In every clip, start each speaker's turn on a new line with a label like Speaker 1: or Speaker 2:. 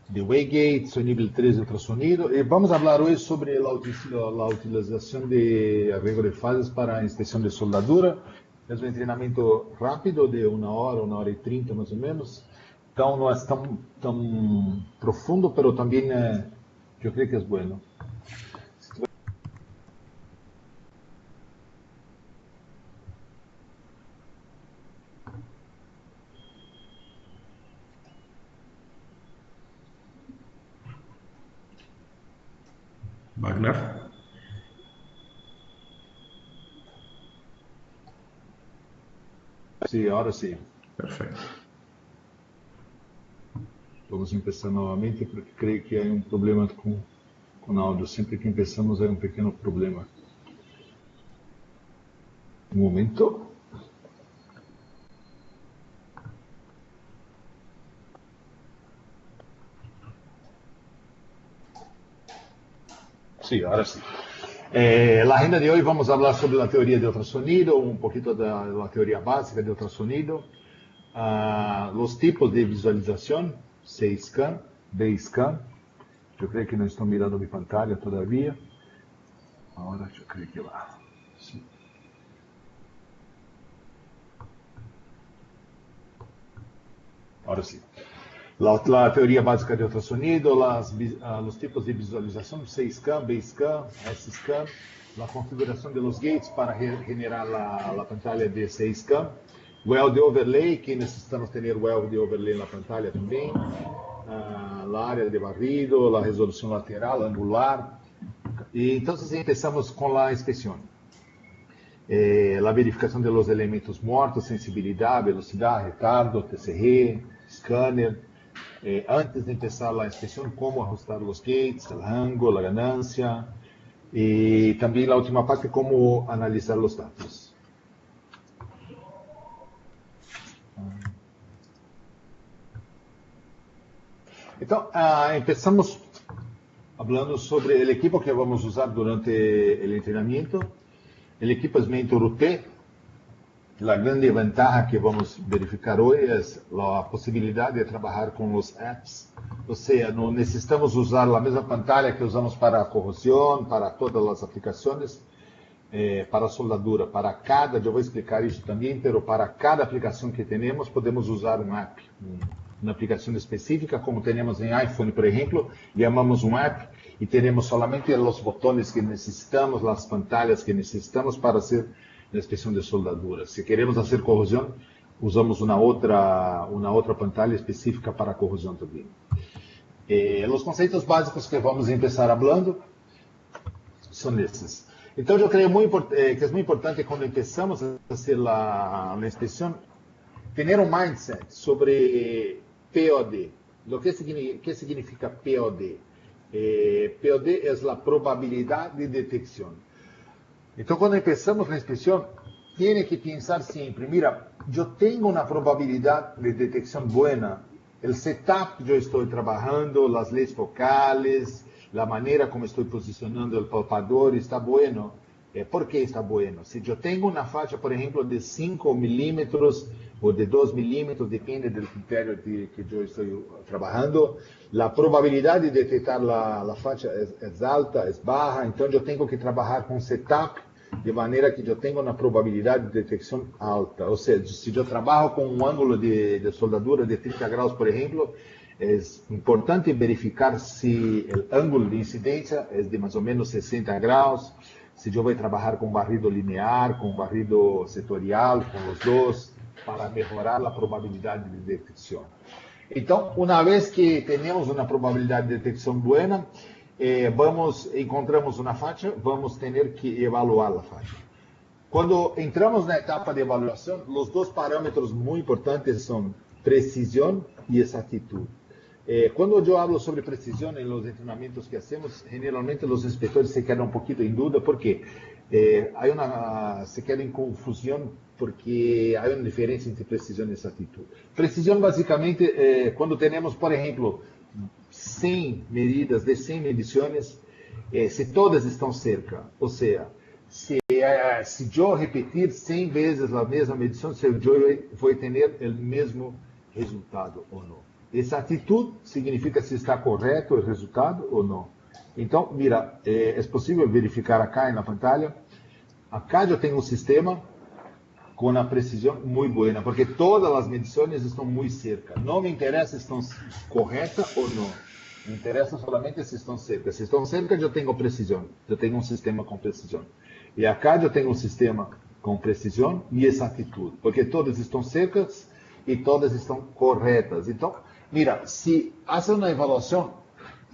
Speaker 1: de Waygate, nível 3 de ultrassonido. E vamos falar hoje sobre a utilização de arrego de fases para a inspeção de soldadura. É um treinamento rápido, de 1 hora e 30 mais ou menos. Então não é tão profundo, mas também eu creio que é bom.
Speaker 2: Wagner?
Speaker 1: Sim, agora sim.
Speaker 2: Perfeito.
Speaker 1: Vamos começar novamente, porque creio que há problema com o áudio. Sempre que começamos, há pequeno problema. Um momento. Sim, agora sim. La agenda de hoy vamos a hablar sobre la teoría de ultrasonido, un poquito de la teoría básica de ultrasonido, los tipos de visualización, C-scan, B-scan. Yo creo que no estoy mirando mi pantalla todavía. Ahora yo creo que va. Sí. Ahora sí. La teoría básica de ultrasonido, los tipos de visualización, C-scan, B-scan, S-scan, la configuración de los gates para generar la pantalla de C-scan, well de overlay, que necesitamos tener well de overlay en la pantalla también, la área de barrido, la resolución lateral, angular. Y entonces empezamos con la inspección. La verificación de los elementos muertos, sensibilidad, velocidad, retardo, TCR, scanner. Antes de empezar a inspeção, como ajustar os gates, o rango, a ganância, e também a última parte, como analisar os dados. Então, começamos falando sobre o equipo que vamos usar durante o treinamento. O equipo é Mentor UT. A grande vantagem que vamos verificar hoje é a possibilidade de trabalhar com os apps. Ou seja, não necessitamos usar a mesma pantalla que usamos para a corrosão, para todas as aplicações, para a soldadura. Para cada, eu vou explicar isso também, mas para cada aplicação que temos, podemos usar um app. Uma aplicação específica, como temos em iPhone, por exemplo, chamamos um app e teremos somente os botões que necessitamos, as pantalhas que necessitamos para ser na inspeção de soldadura. Se queremos fazer corrosão, usamos uma outra pantalla específica para a corrosão também. Os conceitos básicos que vamos começar falando são esses. Então, eu creio que é muito importante quando começamos a fazer a inspeção, ter um mindset sobre POD. O que significa POD? POD é a probabilidade de detecção. Então, quando começamos a inspeção, tem que pensar sempre, mira, eu tenho uma probabilidade de detecção boa, o setup que eu estou trabalhando, as leis focais, a maneira como estou posicionando o palpador está bueno. ¿Por qué está bueno? Se eu tenho uma faixa, por exemplo, de 5 milímetros ou de 2 milímetros, depende do critério que eu estou trabalhando, a probabilidade de detectar a faixa é alta, é baixa, então eu tenho que trabalhar com setup de maneira que eu tenha uma probabilidade de detecção alta. Ou seja, se eu trabalho com um ângulo de soldadura de 30 graus, por exemplo, é importante verificar se o ângulo de incidência é de mais ou menos 60 graus, se eu vou trabalhar com barrido linear, com barrido setorial, com os dois, para melhorar a probabilidade de detecção. Então, uma vez que temos uma probabilidade de detecção boa, encontramos uma faixa, vamos ter que evaluar a faixa. Quando entramos na etapa de avaliação, os dois parâmetros muito importantes são precisão e exatitude. Quando eu falo sobre precisão nos treinamentos que hacemos, generalmente os inspetores se quedam um pouquinho em dúvida, porque se quedam em confusão, porque há uma diferença entre precisão e exatitude. Precisão, basicamente, quando temos, por exemplo, 100 medidas de 100 medições, se todas estão cerca, ou seja, se eu repetir 100 vezes a mesma medição, se eu vou ter o mesmo resultado ou não. Exatitud significa se está correto o resultado ou não. Então, mira, é possível verificar acá na pantalla. Acá eu tenho um sistema com a precisão muito boa, porque todas as medições estão muito cerca. Não me interessa se estão corretas ou não. Me interessa solamente se estão cerca. Se estão cerca, eu tenho precisão. Eu tenho um sistema com precisão. E acá eu tenho um sistema com precisão e exatitud, porque todas estão cercas e todas estão corretas. Então, mira, se faz uma avaliação,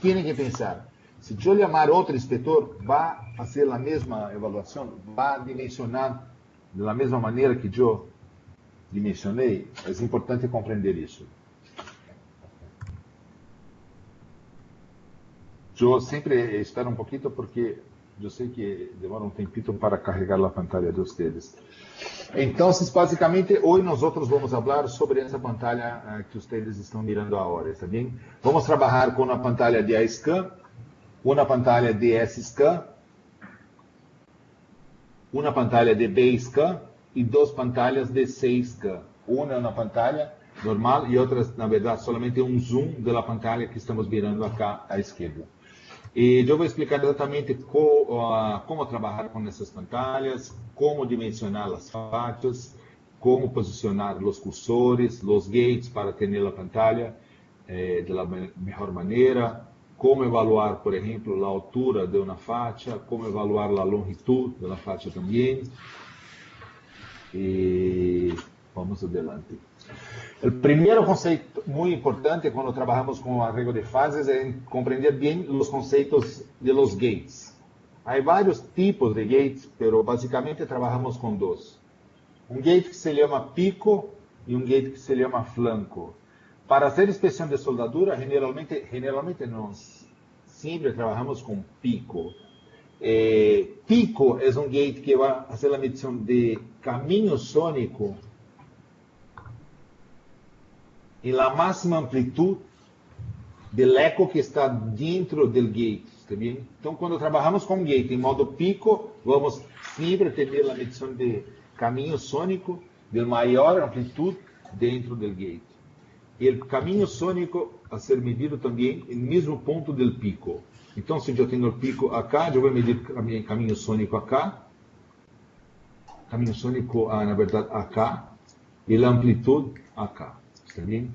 Speaker 1: tem que pensar. Se eu chamar outro inspetor, vai fazer a mesma avaliação, vai dimensionar da mesma maneira que eu dimensionei. É importante compreender isso. Eu sempre espero um pouquinho porque eu sei que demora um tempito para carregar a pantalla de vocês. Então, basicamente, hoje nós vamos falar sobre essa pantalla que vocês estão mirando agora, está bem? Vamos trabalhar com uma pantalla de A-Scan, uma pantalla de S-Scan, uma pantalla de B-Scan e duas pantalhas de C-Scan. Uma é uma pantalla normal e outra, na verdade, solamente um zoom da pantalla que estamos mirando acá à esquerda. E eu vou explicar exatamente como trabalhar com essas pantalhas, como dimensionar as faixas, como posicionar os cursores, os gates para ter a pantalla da melhor maneira, como evaluar, por exemplo, a altura de uma faixa, como evaluar a longitud da faixa também. E vamos adelante. O primeiro conceito muito importante quando trabalhamos com arreglo de fases é compreender bem os conceitos de los gates. Há vários tipos de gates, mas basicamente trabalhamos com dois. Um gate que se chama pico e um gate que se chama flanco. Para hacer inspeção de soldadura, generalmente nós sempre trabalhamos com pico. Pico é um gate que vai fazer a medição de caminho sônico e a máxima amplitude do eco que está dentro do gate, está bem? Então, quando trabalhamos com gate em modo pico, vamos sempre ter a medição de caminho sônico de maior amplitude dentro do gate. E o caminho sônico a ser medido também no mesmo ponto do pico. Então, se eu tenho o pico acá, eu vou medir caminho sônico acá, caminho sônico, na verdade, acá, e a amplitude acá. Está bem?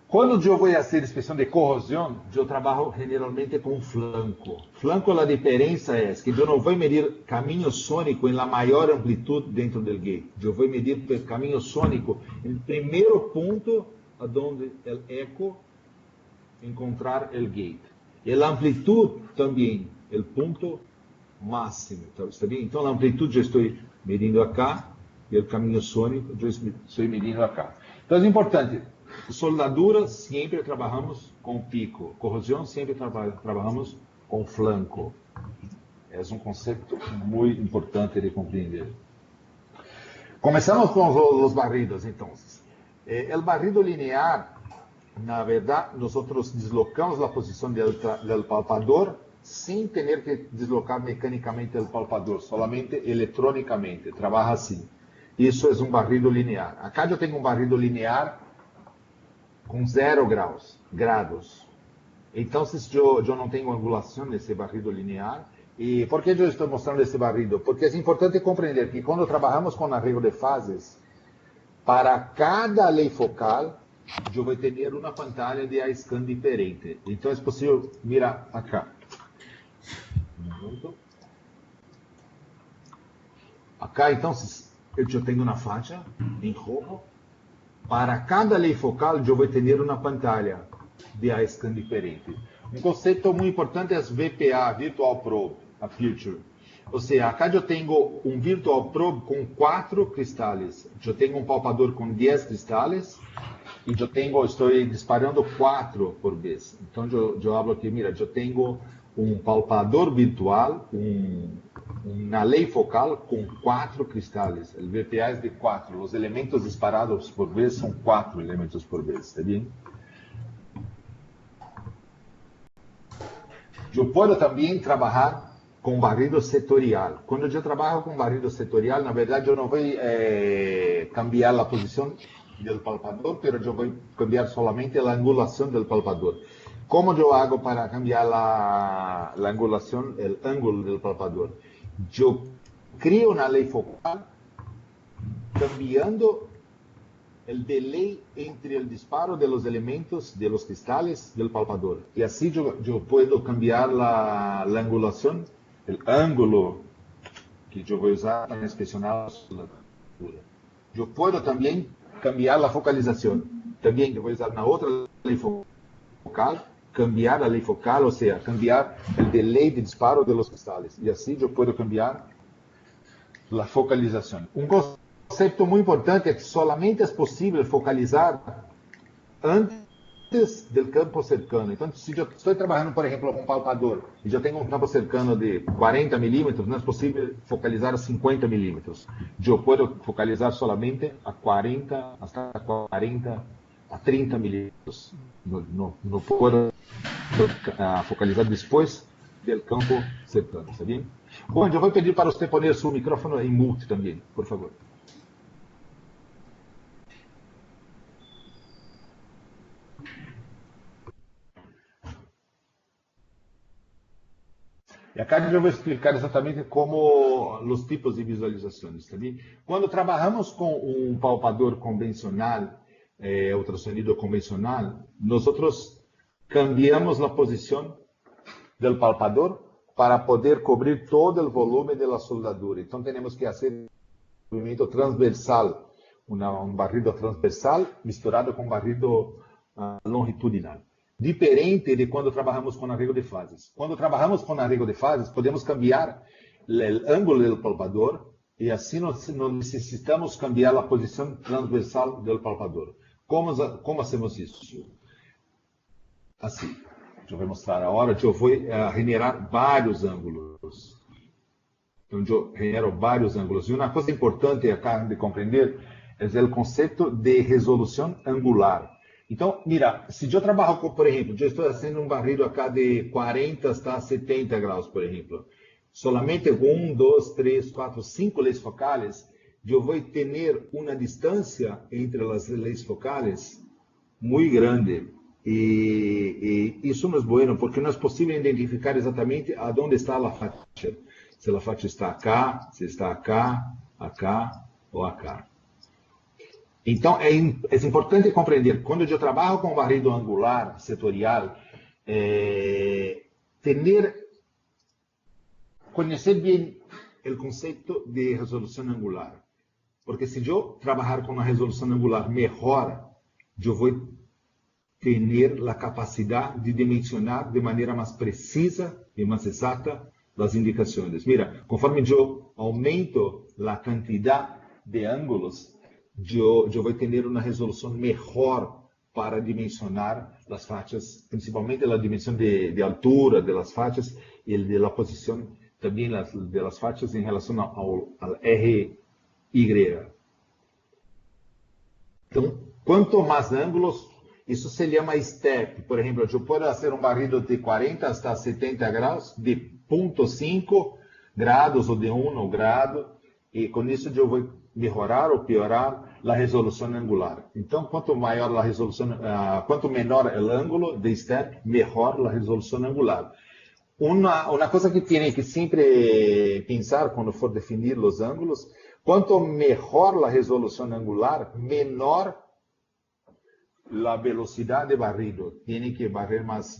Speaker 1: Quando eu vou fazer inspeção de corrosão, eu trabalho generalmente com flanco. Flanco, a diferença é que eu não vou medir caminho sônico em la maior amplitude dentro do gate. Eu vou medir caminho sônico no primeiro ponto onde o eco encontrar o gate. E a amplitude também, o ponto máximo. Está bem? Então, a amplitude eu estou medindo acá e o caminho sônico eu estou medindo acá. Então, é importante, soldadura sempre trabalhamos com pico, corrosão sempre trabalhamos com flanco. É um conceito muito importante de compreender. Começamos com os barridos, então. O barrido linear, na verdade, nós deslocamos a posição do palpador sem ter que deslocar mecanicamente o palpador, solamente eletronicamente, trabalha assim. Isso é um barrido linear. Acá eu tenho um barrido linear com 0 grados. Então, eu não tenho angulação nesse barrido linear. E por que eu estou mostrando esse barrido? Porque é importante compreender que quando trabalhamos com arreglo de fases, para cada lei focal, eu vou ter uma pantalla de A-Scan diferente. Então, é possível mirar acá. Acá, então, eu tenho uma faixa em rojo. Para cada lei focal, eu vou ter uma pantalla de A-Scan diferente. Um conceito muito importante é as VPA, Virtual Probe, a Future. Ou seja, acá eu tenho um Virtual Probe com 4 cristais. Eu tenho um palpador com 10 cristais e estou disparando 4 por vez. Então, eu falo aqui, mira, eu tenho um palpador virtual, uma lei focal com 4 cristais. O VPA é de 4. Os elementos disparados por vez são 4 elementos por vez. Está bem? Eu posso também trabalhar com barrido setorial. Quando eu trabalho com barrido setorial, na verdade, eu não vou cambiar a posição del palpador, pero yo voy a cambiar solamente la angulación del palpador. ¿Cómo yo hago para cambiar la angulación, el ángulo del palpador? Yo creo una ley focal cambiando el delay entre el disparo de los elementos, de los cristales del palpador. Y así yo puedo cambiar la angulación, el ángulo que yo voy a usar para inspecionar la soldadura. Yo puedo también cambiar la focalización. También yo voy a usar una otra ley focal, cambiar la ley focal, o sea, cambiar el delay de disparo de los cristales. Y así yo puedo cambiar la focalización. Un concepto muy importante es que solamente es posible focalizar antes del campo cercano. Entonces, si yo estoy trabajando, por ejemplo, con un palpador y yo tengo un campo cercano de 40 milímetros, no es posible focalizar a 50 milímetros. Yo puedo focalizar solamente a 40, hasta 40, a 30 milímetros. No puedo focalizar después del campo cercano, ¿está bien? Bueno, yo voy a pedir para usted poner su micrófono en mute también, por favor. E acá eu vou explicar exatamente como os tipos de visualizações, tá bem? Quando trabalhamos com um palpador convencional, ultrassonido convencional, nós cambiamos a posição do palpador para poder cobrir todo o volume da soldadura. Então, temos que fazer um movimento transversal, um barrido transversal misturado com barrido longitudinal. Diferente de quando trabalhamos com arrego de fases. Quando trabalhamos com arrego de fases, podemos cambiar o ângulo do palpador e assim não necessitamos cambiar a posição transversal do palpador. Como hacemos isso? Assim. Eu vou mostrar agora. Eu vou generar vários ângulos. Então, eu genero vários ângulos. E uma coisa importante acá de compreender é o conceito de resolução angular. Então, mira, se eu trabalho com, por exemplo, eu estou fazendo um barrido acá de 40 hasta 70 graus, por exemplo, solamente 1, 2, 3, 4, 5 leis focales, eu vou ter uma distância entre as leis focales muito grande. E isso não é bueno, porque não é possível identificar exatamente aonde está a faixa. Se a faixa está acá, se está acá, acá ou acá. Então, é importante compreender, quando eu trabalho com barrido angular, setorial, conhecer bem o conceito de resolução angular. Porque se eu trabalhar com uma resolução angular melhor, eu vou ter a capacidade de dimensionar de maneira mais precisa e mais exata as indicações. Mira, conforme eu aumento a quantidade de ângulos, eu vou ter uma resolução melhor para dimensionar as faixas, principalmente a dimensão de altura das faixas e da posição também das faixas em relação ao RY. Então, quanto mais ângulos, isso se chama step. Por exemplo, eu posso fazer um barrido de 40 hasta 70 graus, de 0,5 graus ou de 1 grado, e com isso eu vou melhorar ou piorar a resolução angular. Então, quanto maior a resolução, quanto menor o ângulo de step, melhor a resolução angular. Uma coisa que tem que sempre pensar quando for definir os ângulos, quanto melhor a resolução angular, menor a velocidade de barrido. Tem que barrer mais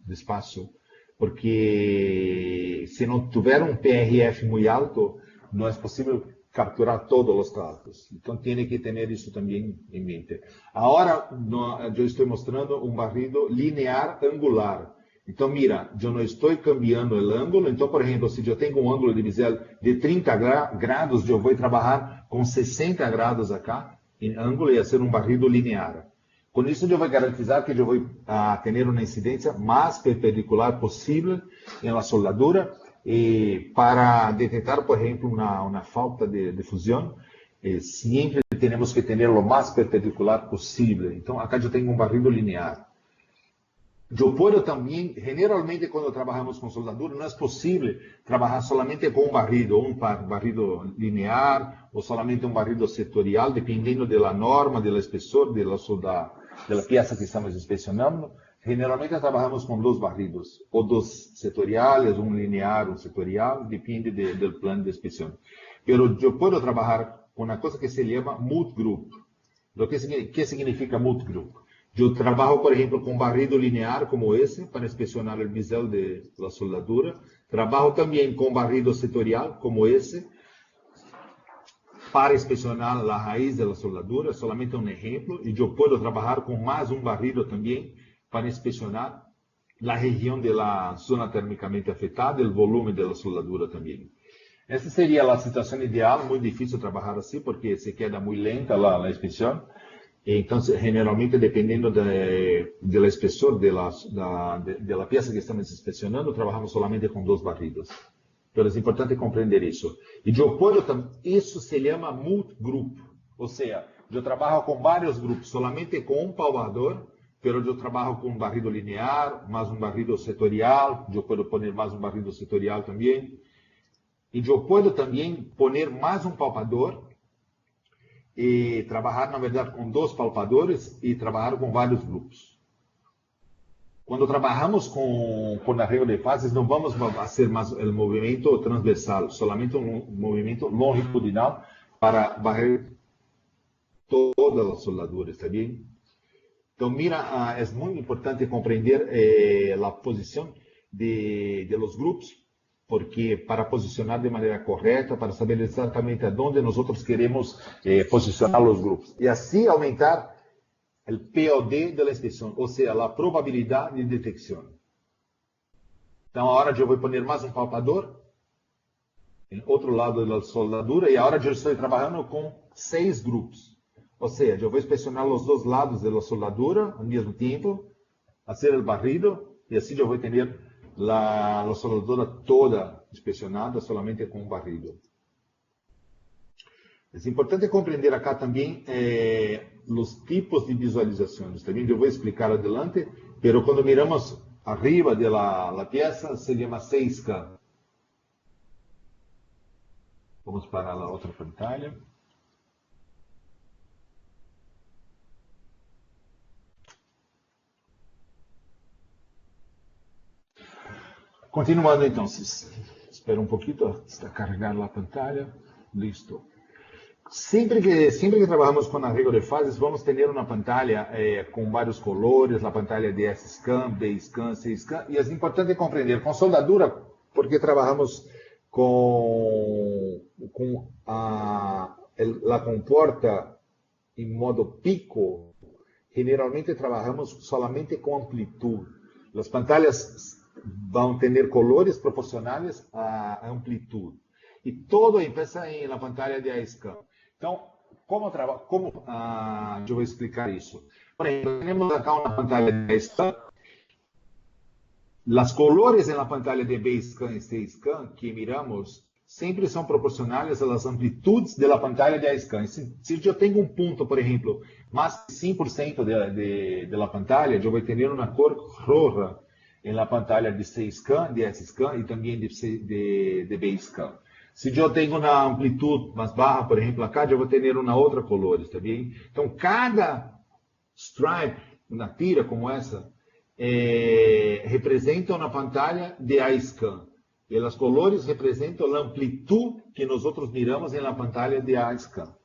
Speaker 1: despacio, porque se não tiver um PRF muito alto, não é possível capturar todos os dados. Então, tem que ter isso também em mente. Agora, eu estou mostrando um barrido linear angular. Então, mira, eu não estou cambiando o ângulo. Então, por exemplo, se eu tenho um ângulo de bisel de 30 graus, eu vou trabalhar com 60 graus acá, em ângulo, e fazer um barrido linear. Com isso, eu vou garantizar que eu vou ter uma incidência mais perpendicular possível na soldadura, e para detectar, por exemplo, uma falta de fusão, sempre temos que ter o mais perpendicular possível. Então, acá eu tenho um barrido linear. Eu posso também, generalmente, quando trabalhamos com soldadura, não é possível trabalhar somente com um barrido, ou um barrido linear, ou somente um barrido setorial, dependendo da norma, do espessor, da peça que estamos inspecionando. Generalmente trabalhamos com dois barridos, ou dois setoriais, um linear, um setorial, depende do plano de inspeção. Mas eu posso trabalhar com uma coisa que se chama multigroup. O que significa multigroup? Eu trabalho, por exemplo, com barrido linear como esse, para inspecionar o bisel da soldadura. Trabalho também com barrido setorial como esse, para inspecionar a raiz da soldadura, solamente um exemplo. E eu posso trabalhar com mais um barrido também, para inspecionar a região da zona termicamente afetada, o volume da soldadura também. Essa seria a situação ideal, muito difícil trabalhar assim, porque se queda muito lenta a inspeção. Então, generalmente, dependendo do espessor da peça que estamos inspecionando, trabalhamos solamente com dois barridos. Então, é importante compreender isso. E eu posso, isso se chama multigroup, ou seja, eu trabalho com vários grupos, solamente com um palpador, mas eu trabalho com um barrido linear, mais um barrido setorial, eu posso pôr mais um barrido setorial também. E eu posso também pôr mais um palpador, e trabalhar, na verdade, com dois palpadores e trabalhar com vários grupos. Quando trabalhamos com arreglo de fases, não vamos fazer mais o movimento transversal, solamente um movimento longitudinal para varrer todas as soldaduras, está bem? Então, mira, é muito importante compreender a posição de los grupos, porque para posicionar de maneira correta, para saber exatamente aonde nós queremos posicionar os grupos. E assim aumentar o POD da inspeção, ou seja, a probabilidade de detecção. Então, agora eu vou pôr mais um palpador, em outro lado da soldadura, e agora eu estou trabalhando com 6 grupos. Ou seja, eu vou inspecionar os dois lados da soldadura ao mesmo tempo, fazer o barrido, e assim eu vou ter a soldadura toda inspecionada solamente com um barrido. É importante compreender acá também os tipos de visualizações. Também eu vou explicar adelante, mas quando miramos arriba da peça, se chama 6K. Vamos para a outra pantalla. Continuando então, espera um pouquinho, está carregando a pantalla, listo. Sempre que trabalhamos com arreglo de fases, vamos ter uma pantalla com vários colores, a pantalla de S-Scan, B-Scan, C-Scan, e é importante compreender, com soldadura, porque trabalhamos com a comporta em modo pico, generalmente trabalhamos solamente com amplitude. As pantalhas vão ter colores proporcionais à amplitude. E todo empieza na pantalla de A-Scan. Então, como eu vou explicar isso? Por exemplo, temos acá uma pantalla de A-Scan. As colores na pantalla de B-Scan e C-Scan que miramos sempre são proporcionais às amplitudes da pantalla de A-Scan. Se eu tenho um ponto, por exemplo, mais de 5% da pantalla, eu vou ter uma cor roja na pantalla de C-Scan, de S-Scan e também de B-Scan. Se eu tenho uma amplitude mais baixa, por exemplo, acá, eu vou ter uma outra color, está bem? Então, cada stripe, uma tira como essa, representa uma pantalla de A-Scan. E as colores representam a amplitude que nós miramos na pantalla de A-Scan.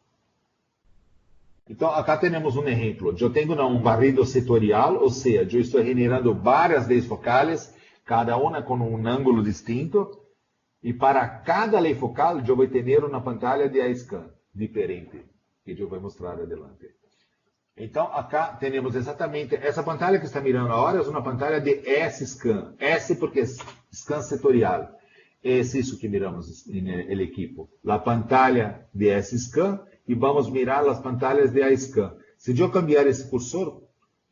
Speaker 1: Então, acá temos um exemplo. Eu tenho um barrido setorial, ou seja, eu estou generando várias leis focais, cada uma com um ângulo distinto, e para cada lei focal eu vou ter uma pantalla de A-Scan diferente, que eu vou mostrar adelante. Então, acá temos exatamente, essa pantalla que está mirando agora é uma pantalla de S-Scan. S porque é scan setorial. É isso que miramos no equipo. A pantalla de S-Scan e vamos mirar as pantallas de A-Scan. Se eu cambiar esse cursor,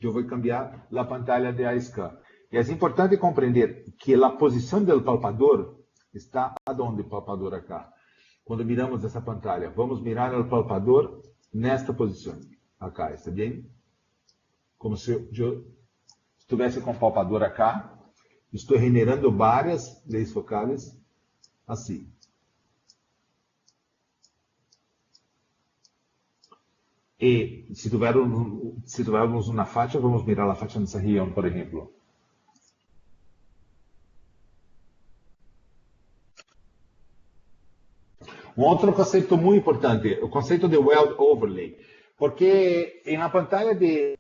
Speaker 1: eu vou cambiar a pantalla de A-Scan. E é importante compreender que a posição do palpador está aonde o palpador acá. Quando miramos essa pantalla, vamos mirar o palpador nesta posição. Acá, está bem? Como se eu estivesse com palpador acá, estou generando várias leis focales assim. E se tivermos uma faixa, vamos mirar a faixa nessa região, por exemplo. Um outro conceito muito importante, o conceito de Weld Overlay, porque na pantalla de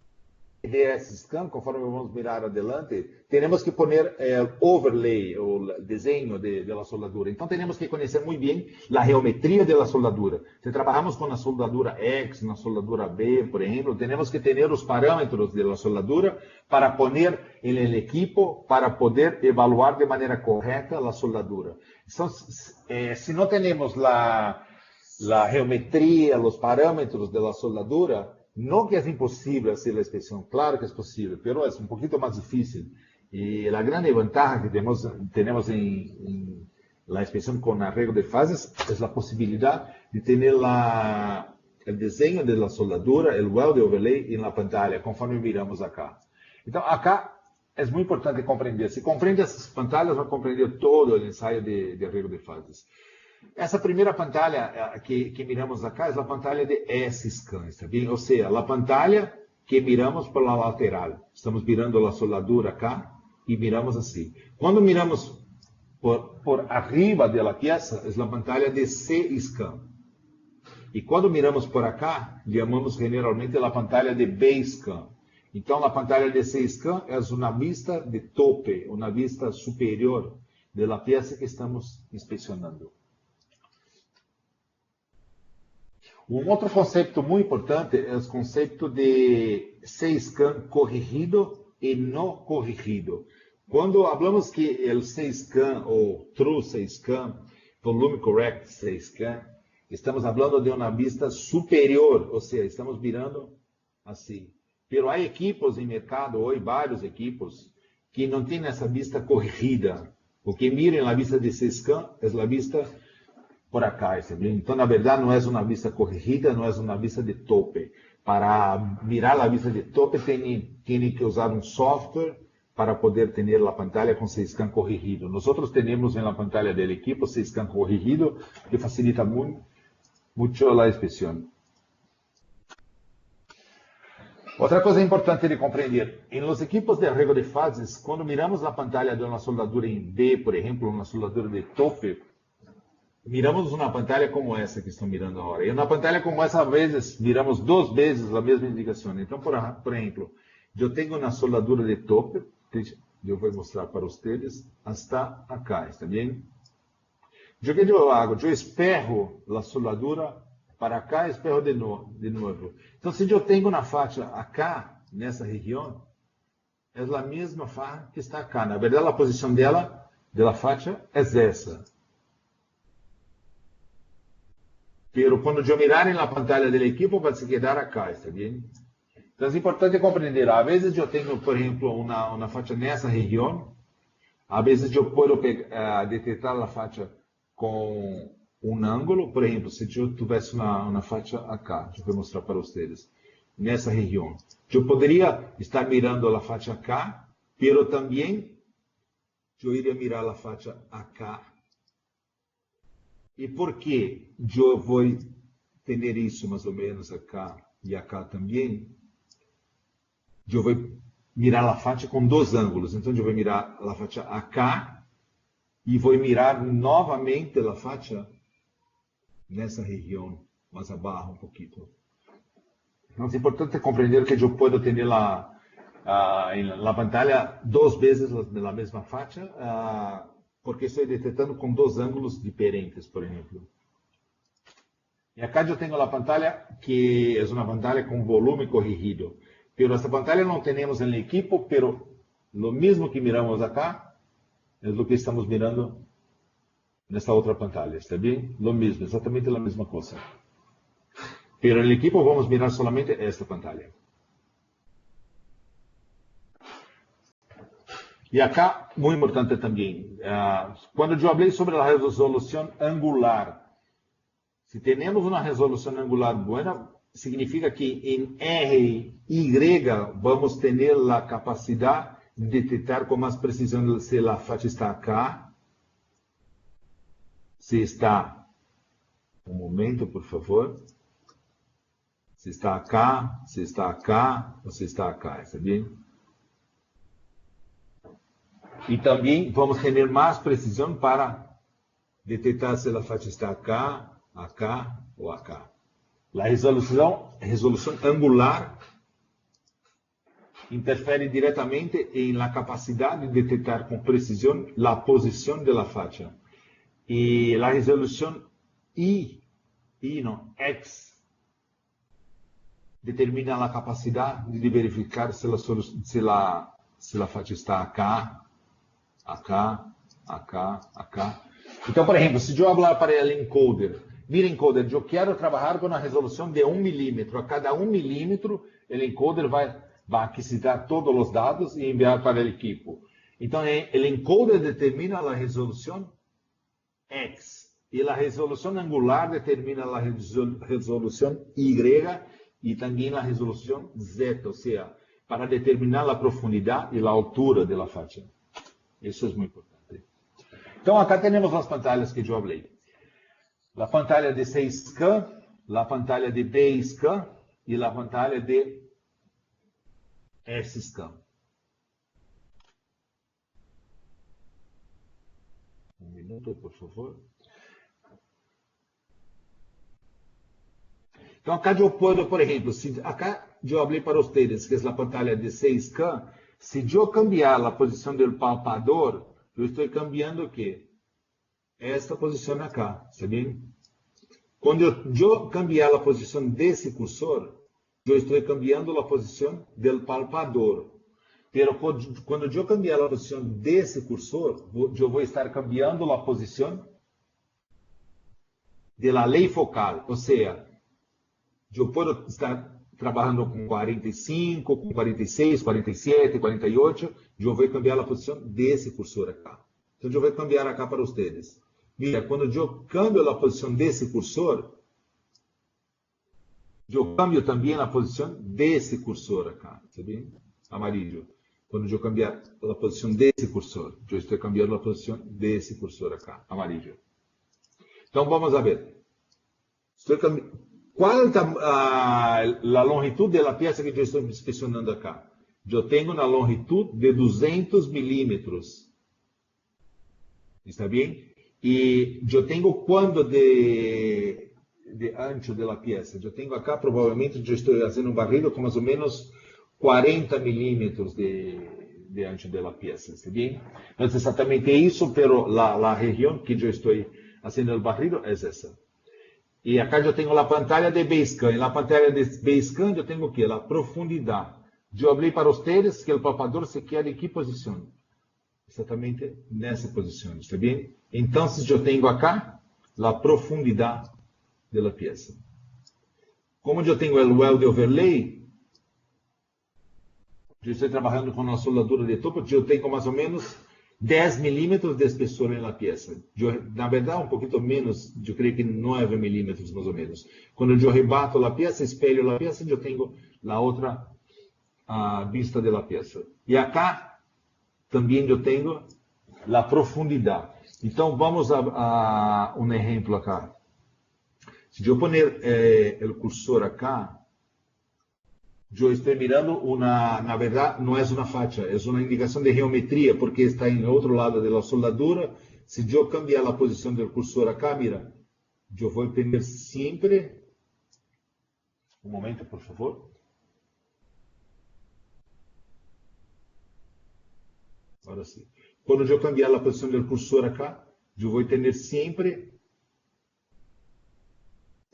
Speaker 1: DS-Scan, conforme vamos mirar adelante, temos que poner overlay, o desenho da soldadura. Então, temos que conhecer muito bem a geometria da soldadura. Se trabalhamos com a soldadura X, na soldadura B, por exemplo, temos que ter os parâmetros da soldadura para poner no equipo, para poder evaluar de maneira correta a soldadura. Então, se não temos a geometria, os parâmetros da soldadura, no que es imposible hacer la inspección, claro que es posible, pero es un poquito más difícil. Y la gran ventaja que tenemos en la inspección con arreglo de fases es la posibilidad de tener el diseño de la soldadura, el weld overlay en la pantalla, conforme miramos acá. Entonces, acá es muy importante comprender. Si comprende esas pantallas, va a comprender todo el ensayo de arreglo de fases. Essa primeira pantalla que miramos acá é a pantalla de S-Scan, está bem? Ou seja, a pantalla que miramos pela lateral. Estamos mirando a soldadura acá e miramos assim. Quando miramos por arriba da peça, é a pantalla de C-Scan. E quando miramos por acá, chamamos generalmente a pantalla de B-Scan. Então, a pantalla de C-Scan é uma vista de tope, uma vista superior da peça que estamos inspecionando. Um outro conceito muito importante é o conceito de C-Scan corrigido e não corrigido. Quando falamos que o C-Scan ou True C-Scan, Volume Correct C-Scan, estamos falando de uma vista superior, ou seja, estamos mirando assim. Pero há equipos em mercado, hoje vários equipos, que não têm essa vista corrigida. O que miram a vista de C-Scan é a vista por acá, ¿sí? Então, na verdade, não é uma vista corrigida, não é uma vista de tope. Para mirar a vista de tope, tem que usar um software para poder ter a pantalla com C-Scan corrigido. Nós temos na pantalla do equipo C-Scan corrigido, que facilita muito a inspeção. Outra coisa importante de compreender, em los equipos de arreglo de fases, quando miramos a pantalla de uma soldadura em B, por exemplo, uma soldadura de tope, miramos uma pantalla como essa que estão mirando agora. E uma pantalla como essa, às vezes, miramos 2 vezes a mesma indicação. Então, por exemplo, eu tenho uma soldadura de tope, que eu vou mostrar para vocês, hasta acá, está bem? O que eu hago? Eu esperro a soldadura para cá e esperro de novo. Então, se eu tenho uma faixa acá, nessa região, é a mesma faixa que está acá. Na verdade, a posição dela, da faixa, é essa. Pero quando eu mirar na pantalla do equipo, vai se quedar acá, está bem? Então é importante compreender. Às vezes eu tenho, por exemplo, uma faixa nessa região. Às vezes eu posso detectar a faixa com um ângulo. Por exemplo, se eu tivesse uma faixa acá, eu vou mostrar para vocês, nessa região. Eu poderia estar mirando a faixa acá, pero também eu iria mirar a faixa acá. E por que eu vou ter isso mais ou menos acá e acá também? Eu vou mirar a faixa com 2 ângulos. Então, eu vou mirar a faixa acá e vou mirar novamente a faixa nessa região, mais abaixo um pouquinho. Então, é importante compreender que eu posso ter na pantalla 2 vezes a mesma faixa, porque estou detectando com 2 ângulos diferentes, por exemplo. E acá eu tenho a pantalla que é uma pantalla com volume corrigido. Pero esta pantalla não temos no equipo, pero lo mesmo que miramos acá é o que estamos mirando nesta outra pantalla, está bem? Lo mesmo, exatamente a mesma coisa. Pero no equipo vamos mirar solamente esta pantalla. E acá, muito importante também, quando eu falei sobre a resolução angular, se temos uma resolução angular boa, significa que em R, Y, vamos ter a capacidade detectar con más precisión si la facha está acá, si está, un momento por favor, si está acá o si está acá, ¿está bien? Y también vamos a tener más precisión para detectar si la facha está acá, acá o acá. La resolución angular interfiere directamente en la capacidad de detectar con precisión la posición de la facha. Y la resolución X, determina la capacidad de verificar si la facha está acá, acá, acá, acá. Então, por exemplo, se eu falar para o encoder, mira encoder, eu quero trabalhar com uma resolução de 1 milímetro. A cada 1 milímetro, o encoder vai aquisitar todos os dados e enviar para o equipo. Então, o encoder determina a resolução X e a resolução angular determina a resolução Y e também a resolução Z, ou seja, para determinar a profundidade e a altura da facha. Isso é muito importante. Então, acá temos as pantalhas que eu falei. A pantalla de 6K, a pantalla de 10K e a pantalla de SK. Um minuto, por favor. Então, acá eu posso, por exemplo, acá eu falei para vocês que é a pantalla de 6K, se eu cambiar a posição do palpador, eu estou cambiando o quê? Esta posição acá, está bem? Quando eu cambiar a posição desse cursor, eu estou cambiando a posição do palpador. Pero quando eu cambiar a posição desse cursor, eu vou estar cambiando a posição da lei focal. Ou seja, eu posso estar trabalhando com 45, com 46, 47, 48, eu vou cambiar a posição desse cursor acá. Então, eu vou cambiar acá para vocês. Mira, quando eu cambio a posição desse cursor, eu cambio também a posição desse cursor acá, tá bem? Amarillo. Quando eu cambiar a posição desse cursor, eu estou cambiando a posição desse cursor acá, amarillo. Então, vamos a ver. Qual é a longitude da peça que eu estou inspecionando acá? Eu tenho uma longitude de 200 milímetros. Está bem? E eu tenho quanto de ancho da peça? Eu tenho acá, provavelmente, eu estou fazendo um barrido com mais ou menos 40 milímetros de ancho da peça, está bem? Não é exatamente isso, mas a região que eu estou fazendo o barrido é essa. E acá eu tenho a pantalla de Basecamp. E na pantalla de Basecamp eu tenho o quê? A profundidade. Eu falei para vocês que o palpador se quer em que posição? Exatamente nessa posição, está bem? Então, eu tenho acá a profundidade da peça. Como eu tenho o weld overlay, eu estou trabalhando com uma soldadura de topo, eu tenho mais ou menos 10 milímetros de espessura na peça. Na verdade, um pouquinho menos, eu creio que 9 milímetros mais ou menos. Quando eu rebato a peça, espelho a peça, eu tenho a outra vista da peça. E acá também eu tenho a profundidade. Então, vamos a um exemplo acá. Se eu poner o cursor acá, eu estou mirando na verdade, não é uma facha, é uma indicação de geometria, porque está em outro lado da soldadura. Se eu cambiar a posição do cursor acá, mira, eu vou ter sempre... Um momento, por favor. Agora sim. Quando eu cambiar a posição do cursor acá, eu vou ter sempre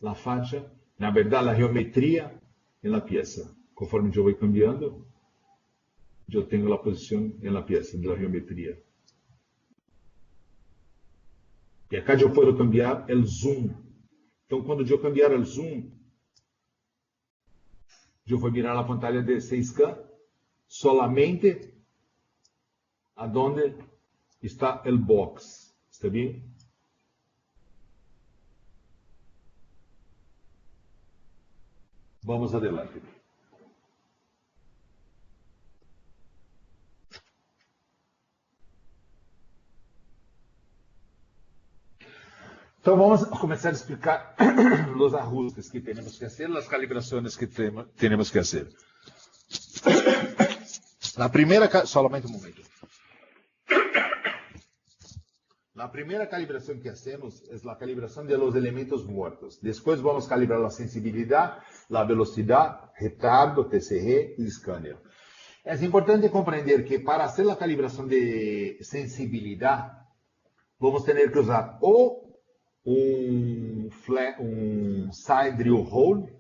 Speaker 1: a facha, na verdade, a geometria na peça. Conforme eu vou cambiando, eu tenho a posição na peça, da geometria. E acá eu posso cambiar o zoom. Então, quando eu cambiar o zoom, eu vou mirar a pantalla de 6K solamente aonde está o box. Está bem? Vamos adelante. Então vamos começar a explicar os ajustes que temos que fazer, as calibrações que temos que fazer. La primera, solamente um momento. La primera calibración que hacemos es la calibración de los elementos muertos. Después vamos a calibrar la sensibilidad, la velocidad, retardo, TCG y escáner. Es importante comprender que para hacer la calibración de sensibilidad, vamos a tener que usar o un side drill hole,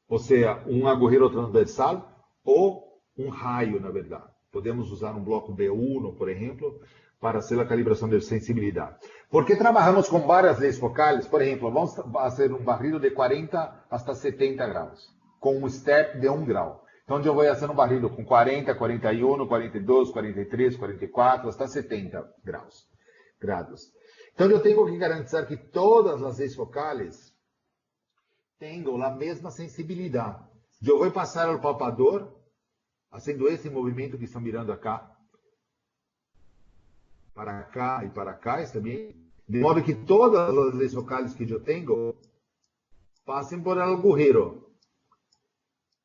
Speaker 1: o sea, un agujero transversal, o un rayo, na verdade. Podemos usar um bloco B1, por exemplo, para fazer a calibração de sensibilidade. Porque trabalhamos com várias leis focais, por exemplo, vamos fazer um barrido de 40 até 70 graus, com um step de 1 grau. Então, eu vou fazer um barrido com 40, 41, 42, 43, 44, até 70 graus. Então, eu tenho que garantir que todas as leis focais tenham a mesma sensibilidade. Eu vou passar o palpador, fazendo esse movimento que estão mirando acá, para cá, está bem? De modo que todas as leis focais que eu tenho passem por agujero.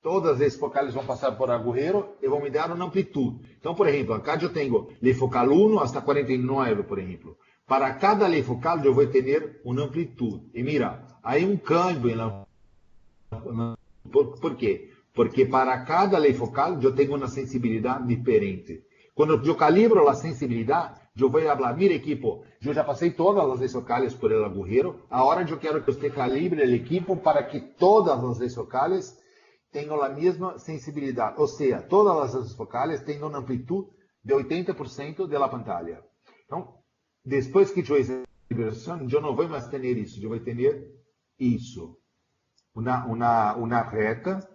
Speaker 1: Todas as leis focais vão passar por agujero e vão me dar uma amplitude. Então, por exemplo, acá eu tenho lei focal 1 até 49, por exemplo. Para cada lei focal eu vou ter uma amplitude. E mira, há um câmbio. ¿Por quê? Porque para cada lei focal eu tenho uma sensibilidade diferente. Quando eu calibro a sensibilidade, eu vou falar, mira equipo, eu já passei todas as leis focais por el agujero, agora eu quero que você calibre o equipo para que todas as leis focais tenham a mesma sensibilidade. Ou seja, todas as leis focais tenham uma amplitude de 80% da pantalla. Então, depois que eu fizer a calibração, eu não vou mais ter isso, eu vou ter isso. Uma reta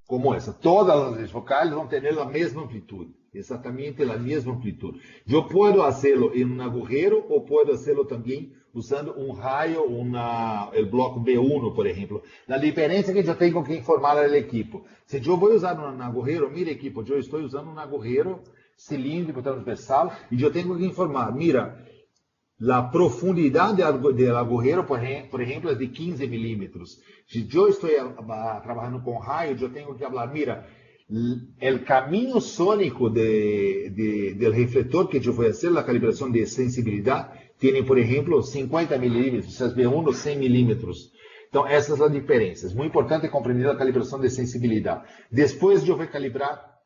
Speaker 1: como essa. Todas as leis focais vão ter a mesma amplitude, exatamente a mesma amplitude. Eu posso fazê-lo em um agujero ou posso fazê-lo também usando um raio, o bloco B1, por exemplo. A diferença é que eu tenho que informar ao equipo. Se eu vou usar um agujero, mira equipo, eu estou usando um agujero cilíndrico transversal e eu tenho que informar, mira, a profundidade do agujero, por exemplo, é de 15 milímetros. Se eu estou trabalhando com raio, eu tenho que falar, mira, o caminho sônico do refletor que eu vou fazer, a calibração de sensibilidade, tem, por exemplo, 50 milímetros, se B1, 100 milímetros. Então, essas são as diferenças. Muito importante compreender a calibração de sensibilidade. Depois, eu vou calibrar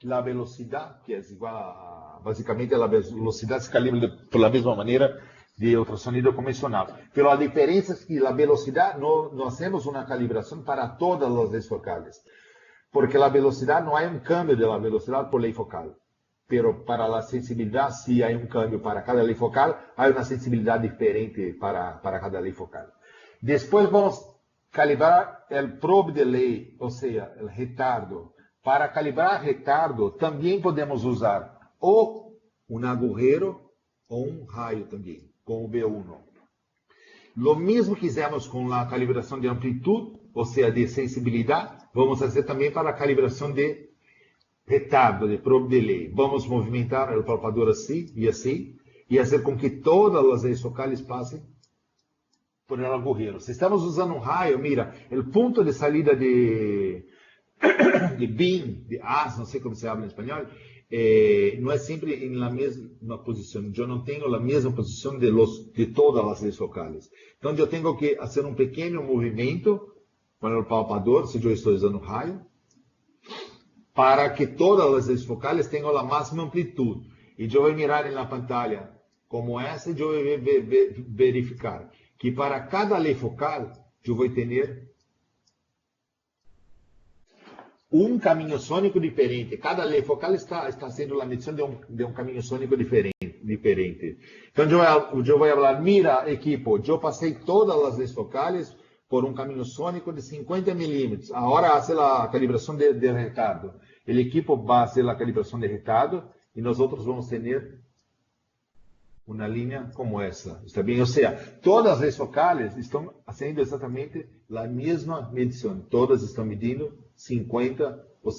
Speaker 1: a velocidade, que é igual a basicamente a velocidade se calibra pela mesma maneira de ultrassonido convencional. Pero a diferença é que a velocidade não hacemos uma calibração para todas as leis focais, porque a velocidade não há um câmbio da velocidade por lei focal. Pero para a sensibilidade sim há um câmbio para cada lei focal, há uma sensibilidade diferente para cada lei focal. Depois vamos calibrar o probe de lei, ou seja, o retardo. Para calibrar retardo, também podemos usar ou um agujero ou um raio também, com o B1. Lo mesmo fizemos com a calibração de amplitude, ou seja, de sensibilidade, vamos fazer também para a calibração de retardo, de probe de lei. Vamos movimentar o palpador assim, e fazer com que todas as leis focais passem por el agujero. Se estamos usando um raio, mira, o ponto de saída de beam, de haz, não sei como se habla em espanhol, não é sempre na mesma posição. Eu não tenho a mesma posição de todas as leis focais. Então, eu tenho que fazer um pequeno movimento com o palpador, se eu estou usando raio, para que todas as leis focais tenham a máxima amplitude. E eu vou mirar na pantalla como essa e eu vou verificar que para cada lei focal eu vou ter um caminho sônico diferente. Cada lei focal está sendo a medição de um caminho sônico diferente. Então, eu vou falar, mira, equipo, eu passei todas as leis focais por um caminho sônico de 50 milímetros. Agora, hace a calibração de retardo. O equipo vai fazer a calibração de retardo e nós outros vamos ter uma linha como essa. Está bem? Ou seja, todas as leis focais estão fazendo exatamente a mesma medição. Todas estão medindo 50 ou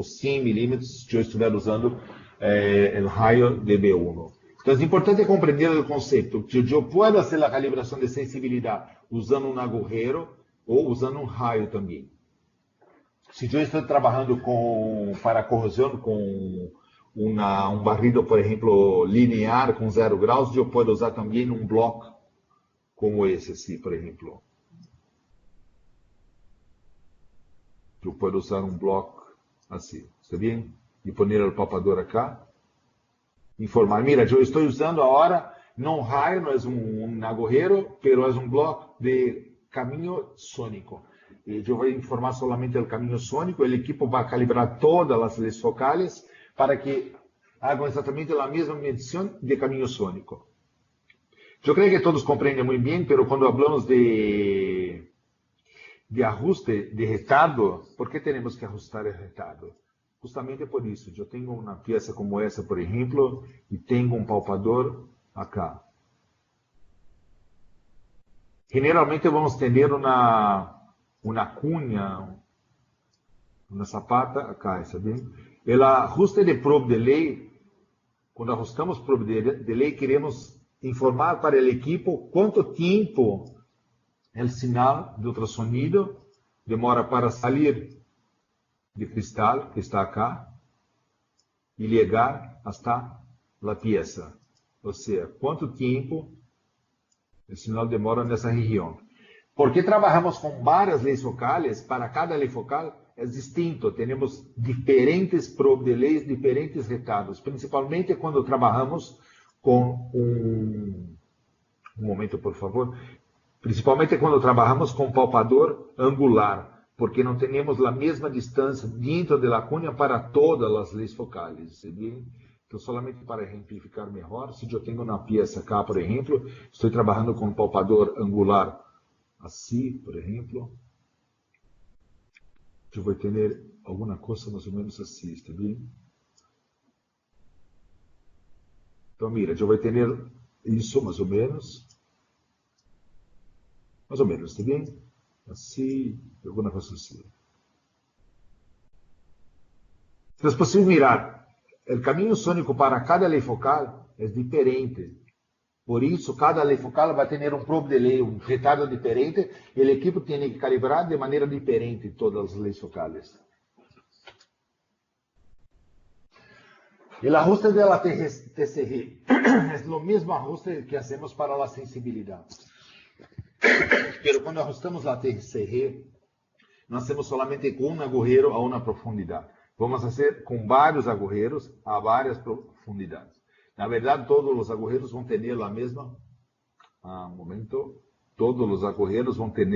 Speaker 1: 100 milímetros se eu estiver usando o raio de B1. Entonces, es importante comprender el concepto. Yo puedo hacer la calibración de sensibilidad usando un agujero o usando un rayo también. Si yo estoy trabajando para corrosión con un barrido, por ejemplo, linear con 0 graus, yo puedo usar también un bloco como ese, así, por ejemplo. Yo puedo usar un bloco así, ¿está bien? Y poner el palpador acá. Informar, mira, yo estoy usando ahora, no un rayo, no es un agujero, pero es un bloco de camino sónico. Yo voy a informar solamente el camino sónico, el equipo va a calibrar todas las leyes focales para que hagan exactamente la misma medición de camino sónico. Yo creo que todos comprenden muy bien, pero cuando hablamos de ajuste de retardo, ¿por qué tenemos que ajustar el retardo? Justamente por isso. Eu tenho uma peça como essa, por exemplo, e tenho um palpador acá. Generalmente vamos ter uma cunha, uma sapata acá, ¿está bien? El ajuste de probe de ley, quando ajustamos probe de ley, queremos informar para o equipo quanto tempo o sinal de ultrassonido demora para sair de cristal que está acá e chegar hasta a peça. Ou seja, quanto tempo o sinal demora nessa região. Porque trabalhamos com várias leis focales, para cada lei focal é distinto. Temos diferentes probes de leis, diferentes retardos, principalmente quando trabalhamos com um momento, por favor. Principalmente quando trabalhamos com palpador angular, porque não temos a mesma distância dentro da cunha para todas as leis focales. ¿Sí? Então, solamente para exemplificar melhor, se eu tenho uma peça acá, por exemplo, estou trabalhando com um palpador angular assim, por exemplo, eu vou ter alguma coisa mais ou menos assim, está bem? Então, mira, eu vou ter isso mais ou menos. Mais ou menos, está bem? Assim, alguma coisa assim. Então, é possível mirar. O caminho sônico para cada lei focal é diferente. Por isso, cada lei focal vai ter um probe de lei, um retardo diferente, e o equipo tem que calibrar de maneira diferente todas as leis focales. O ajuste da TCR é o mesmo ajuste que hacemos para a sensibilidade. Pero quando ajustamos a TCR, não hacemos solamente com um agujero a uma profundidade. Vamos fazer com vários agujeros a várias profundidades. Na verdade, todos os agujeros vão ter a mesma... Todos os agujeros vão ter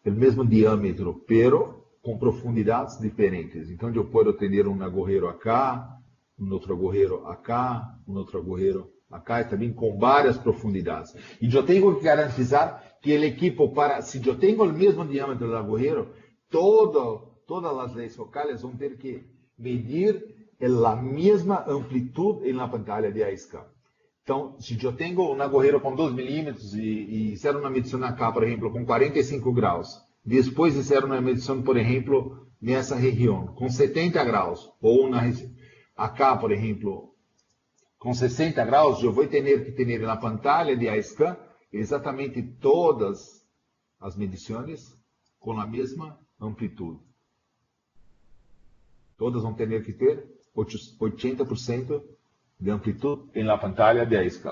Speaker 1: o mesmo diâmetro, pero com profundidades diferentes. Então, eu posso ter um agujero acá, um outro agujero acá, um outro agujero acá, e também com várias profundidades. E eu tenho que garantizar que o equipo, se eu tenho o mesmo diâmetro do agujero, todas as leis focales vão ter que medir a mesma amplitude na pantalla de ASK. Então, se eu tenho um agujero com 2 milímetros e fizer uma medição acá, por exemplo, com 45 graus, depois fizer uma medição, por exemplo, nessa região, com 70 graus, ou acá, por exemplo, com 60 graus, eu vou ter que ter na pantalla de ASK exatamente todas as medições com a mesma amplitude. Todas vão ter que ter 80% de amplitude na pantalla de ASK.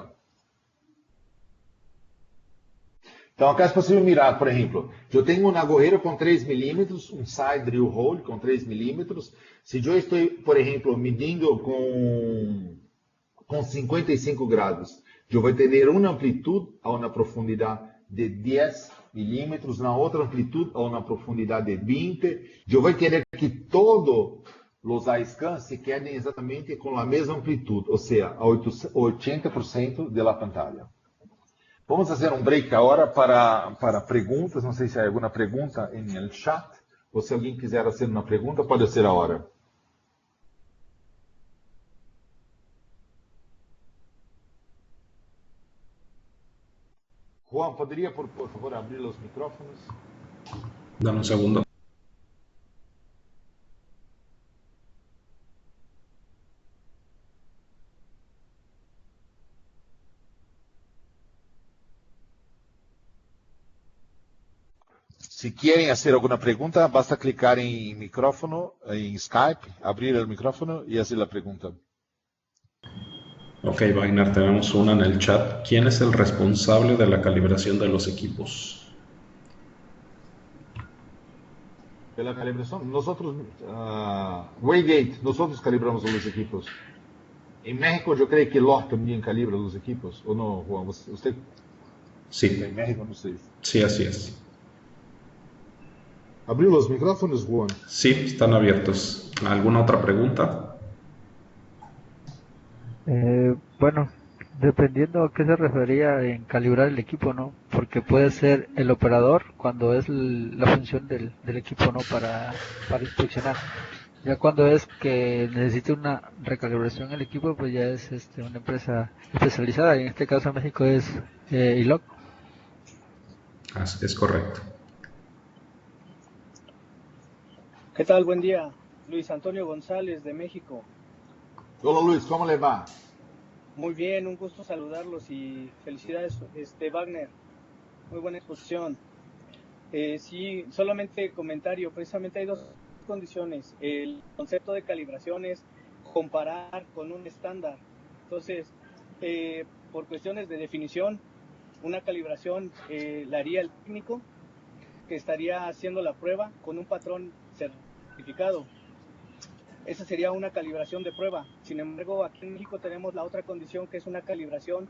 Speaker 1: Então, acá é possível mirar, por exemplo, eu tenho um agujero com 3 milímetros, um side drill hole com 3 milímetros. Se eu estou, por exemplo, medindo com 55 graus, eu vou ter uma amplitude a uma profundidade de 10 milímetros, na outra amplitude a uma profundidade de 20. Eu vou querer que todos os ASK se quedem exatamente com a mesma amplitude, ou seja, a 80% da pantalla. Vamos fazer um break agora para perguntas. Não sei se há alguma pergunta no chat, ou se alguém quiser fazer uma pergunta, pode ser a hora. Juan, poderia, por favor, abrir os micrófonos?
Speaker 2: Dame un segundo.
Speaker 1: Si quieren hacer alguna pregunta, basta clicar en micrófono, en Skype, abrir el micrófono y hacer la pregunta.
Speaker 2: Ok, Wagner, tenemos una en el chat. ¿Quién es el responsable de la calibración de los equipos?
Speaker 1: De la calibración, nosotros, Waygate, nosotros calibramos los equipos. En México yo creo que LOR también calibra los equipos, ¿o no, Juan? ¿Usted
Speaker 2: Sí,
Speaker 1: en México? No sé.
Speaker 2: sí, así es.
Speaker 1: ¿Abrió los micrófonos, Juan?
Speaker 2: Sí, están abiertos. ¿Alguna otra pregunta?
Speaker 3: Bueno, dependiendo a qué se refería en calibrar el equipo, ¿no? Porque puede ser el operador cuando es la función del equipo, ¿no? Para inspeccionar. Ya cuando es que necesite una recalibración el equipo, pues ya es una empresa especializada. Y en este caso en México es ILOC.
Speaker 2: Es correcto.
Speaker 4: ¿Qué tal? Buen día. Luis Antonio González de México.
Speaker 1: Hola Luis, ¿cómo le va?
Speaker 4: Muy bien, un gusto saludarlos y felicidades, Wagner. Muy buena exposición. Sí, solamente comentario. Precisamente hay dos condiciones. El concepto de calibración es comparar con un estándar. Entonces, por cuestiones de definición, una calibración la haría el técnico que estaría haciendo la prueba con un patrón certificado. Esa sería una calibración de prueba. Sin embargo, aquí en México tenemos la otra condición, que es una calibración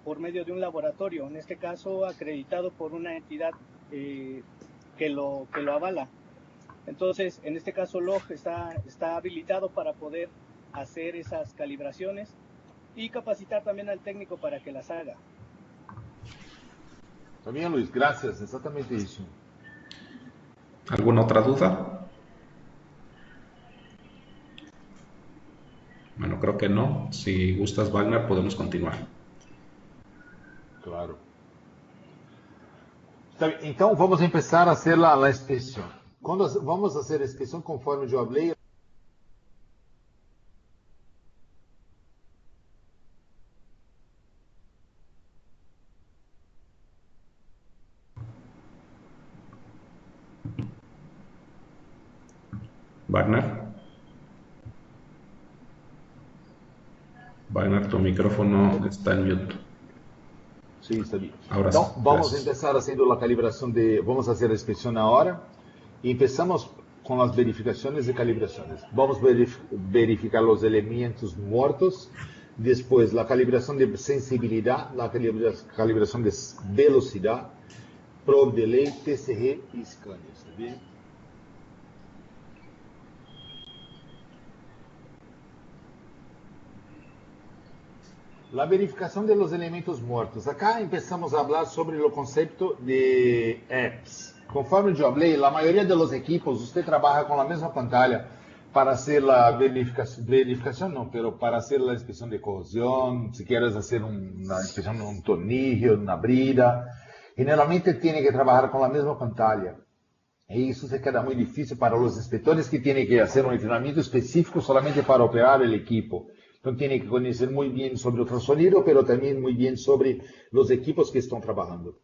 Speaker 4: por medio de un laboratorio, en este caso acreditado por una entidad que lo avala. Entonces, en este caso, LOG está habilitado para poder hacer esas calibraciones y capacitar también al técnico para que las haga.
Speaker 1: Está bien, Luis, gracias, exactamente eso.
Speaker 2: ¿Alguna otra duda? Bueno, creo que no. Si gustas, Wagner, podemos continuar.
Speaker 1: Claro. Está bien, então vamos empezar a hacer la inspección. Cuando vamos a hacer la inspección conforme yo hablé,
Speaker 2: Wagner. Wagner, tu micrófono está en mute.
Speaker 1: sí, está bien.
Speaker 2: Ahora
Speaker 1: Então,
Speaker 2: sí,
Speaker 1: vamos
Speaker 2: gracias.
Speaker 1: empezar haciendo la calibración vamos a hacer la inspección ahora y empezamos con las verificaciones y calibraciones. Vamos a verificar los elementos muertos, después la calibración de sensibilidad, la calibración de velocidad, probe delay, TCG y scanner, ¿está bien? La verificación de los elementos muertos. Acá empezamos a hablar sobre el concepto de apps. Conforme yo hablé, la mayoría de los equipos, usted trabaja con la misma pantalla para hacer la verificación no, pero para hacer la inspección de corrosión, si quieres hacer una inspección de un tornillo, de una brida, generalmente tiene que trabajar con la misma pantalla. Y eso se queda muy difícil para los inspectores que tienen que hacer un entrenamiento específico solamente para operar el equipo. Entonces tiene que conocer muy bien sobre ultrasonido, pero también muy bien sobre los equipos que están trabajando.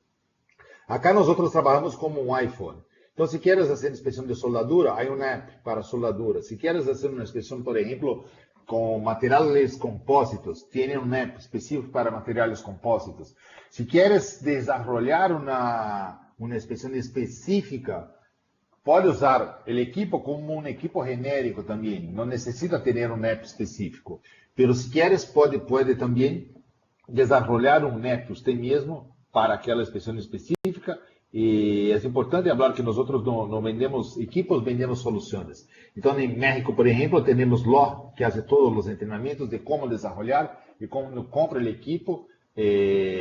Speaker 1: Acá nosotros trabajamos como un iPhone. Entonces, si quieres hacer inspección de soldadura, hay una app para soldadura. Si quieres hacer una inspección, por ejemplo, con materiales compósitos, tiene una app específica para materiales compósitos. Si quieres desarrollar una inspección específica, pode usar o equipo como um equipo genérico também, não necessita ter um app específico. Pero se queres, pode também desenvolver um app você mesmo para aquela inspeção específica. E é importante falar que nós não vendemos equipos, vendemos soluções. Então, em México, por exemplo, temos LOR, que faz todos os treinamentos de como desenvolver e como compra o equipo,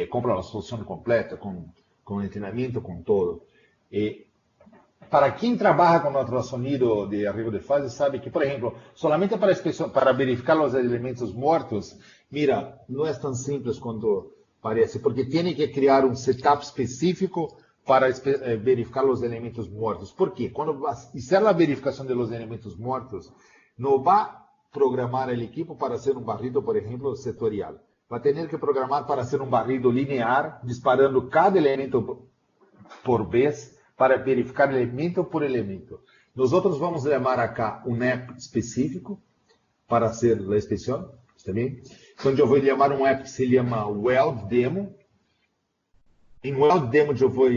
Speaker 1: compra a solução completa, com treinamento, com todo. Para quem trabalha com ultrassonido de arriba de fase, sabe que, por exemplo, solamente para verificar os elementos mortos, mira, não é tão simples quanto parece, porque tem que criar um setup específico para verificar os elementos mortos. Por quê? Quando fizer a verificação dos elementos mortos, não vai programar o equipo para ser um barrido, por exemplo, setorial. Vai ter que programar para ser um barrido linear, disparando cada elemento por vez, para verificar elemento por elemento. Nós vamos chamar acá um app específico para fazer a inspeção, está bem? Então eu vou chamar um app que se chama Weld Demo. Em Weld Demo eu vou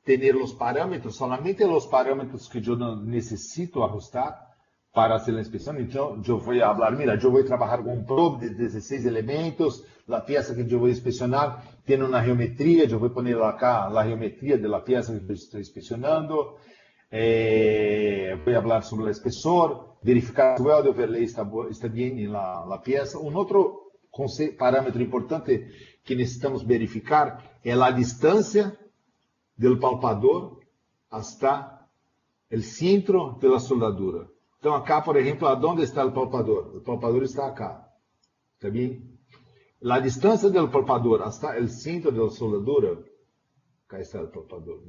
Speaker 1: ter os parâmetros, somente os parâmetros que eu não necessito ajustar para fazer a inspeção. Então eu vou falar, mira, eu vou trabalhar com um probe de 16 elementos, a peça que eu vou inspecionar tem uma geometria, eu vou pôr acá a geometria da peça que eu estou inspecionando. Vou falar sobre o espessor, verificar se o weld overlay está bem na peça. Outro parâmetro importante que necessitamos verificar é a distância do palpador hasta o centro da soldadura. Então, acá, por exemplo, onde está o palpador? O palpador está acá. Está bem? A distância do palpador hasta o centro da soldadura, cá está o palpador.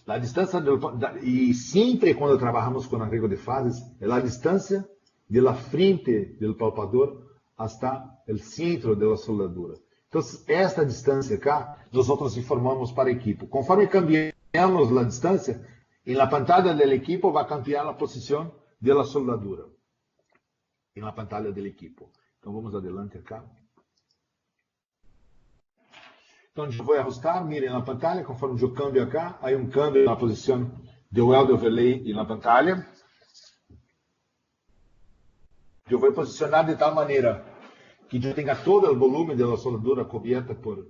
Speaker 1: A distância e sempre quando trabalhamos com arreglo de fases, é a distância da frente do palpador hasta o centro da soldadura. Então, esta distância acá, nós informamos para a equipe. Conforme cambiamos a distância, na pantalla do equipo vai cambiar a posição da soldadura. Na pantalla do equipo. Então, vamos adelante acá. Então, eu vou ajustar, mirem na pantalla, conforme eu cambio acá, há um câmbio na posição do weld overlay e na pantalla. Eu vou posicionar de tal maneira que eu tenha todo o volume da soldadura coberta por